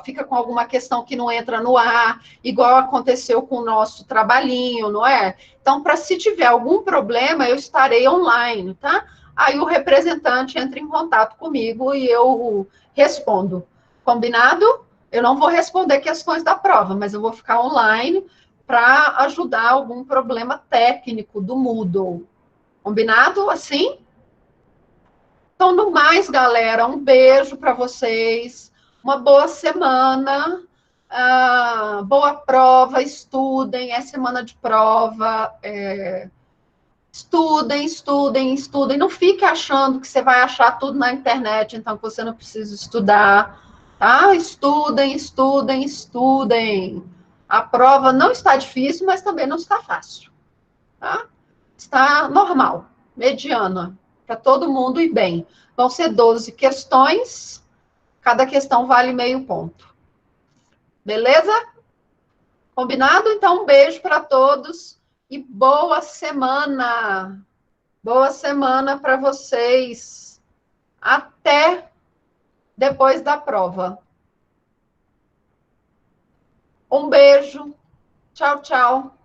fica com alguma questão que não entra no ar, igual aconteceu com o nosso trabalhinho, não é? Então, se tiver algum problema, eu estarei online, tá? Aí o representante entra em contato comigo e eu respondo. Combinado? Eu não vou responder questões da prova, mas eu vou ficar online para ajudar algum problema técnico do Moodle. Combinado? Assim? Então, no mais, galera, um beijo para vocês, uma boa semana, boa prova, estudem, é semana de prova, estudem, estudem, estudem, não fique achando que você vai achar tudo na internet, então que você não precisa estudar, tá? Estudem, estudem, estudem. A prova não está difícil, mas também não está fácil, tá? Está normal, mediana, para todo mundo ir bem. Vão ser 12 questões, cada questão vale meio ponto. Beleza? Combinado? Então, um beijo para todos e boa semana. Boa semana para vocês. Até depois da prova. Um beijo. Tchau, tchau.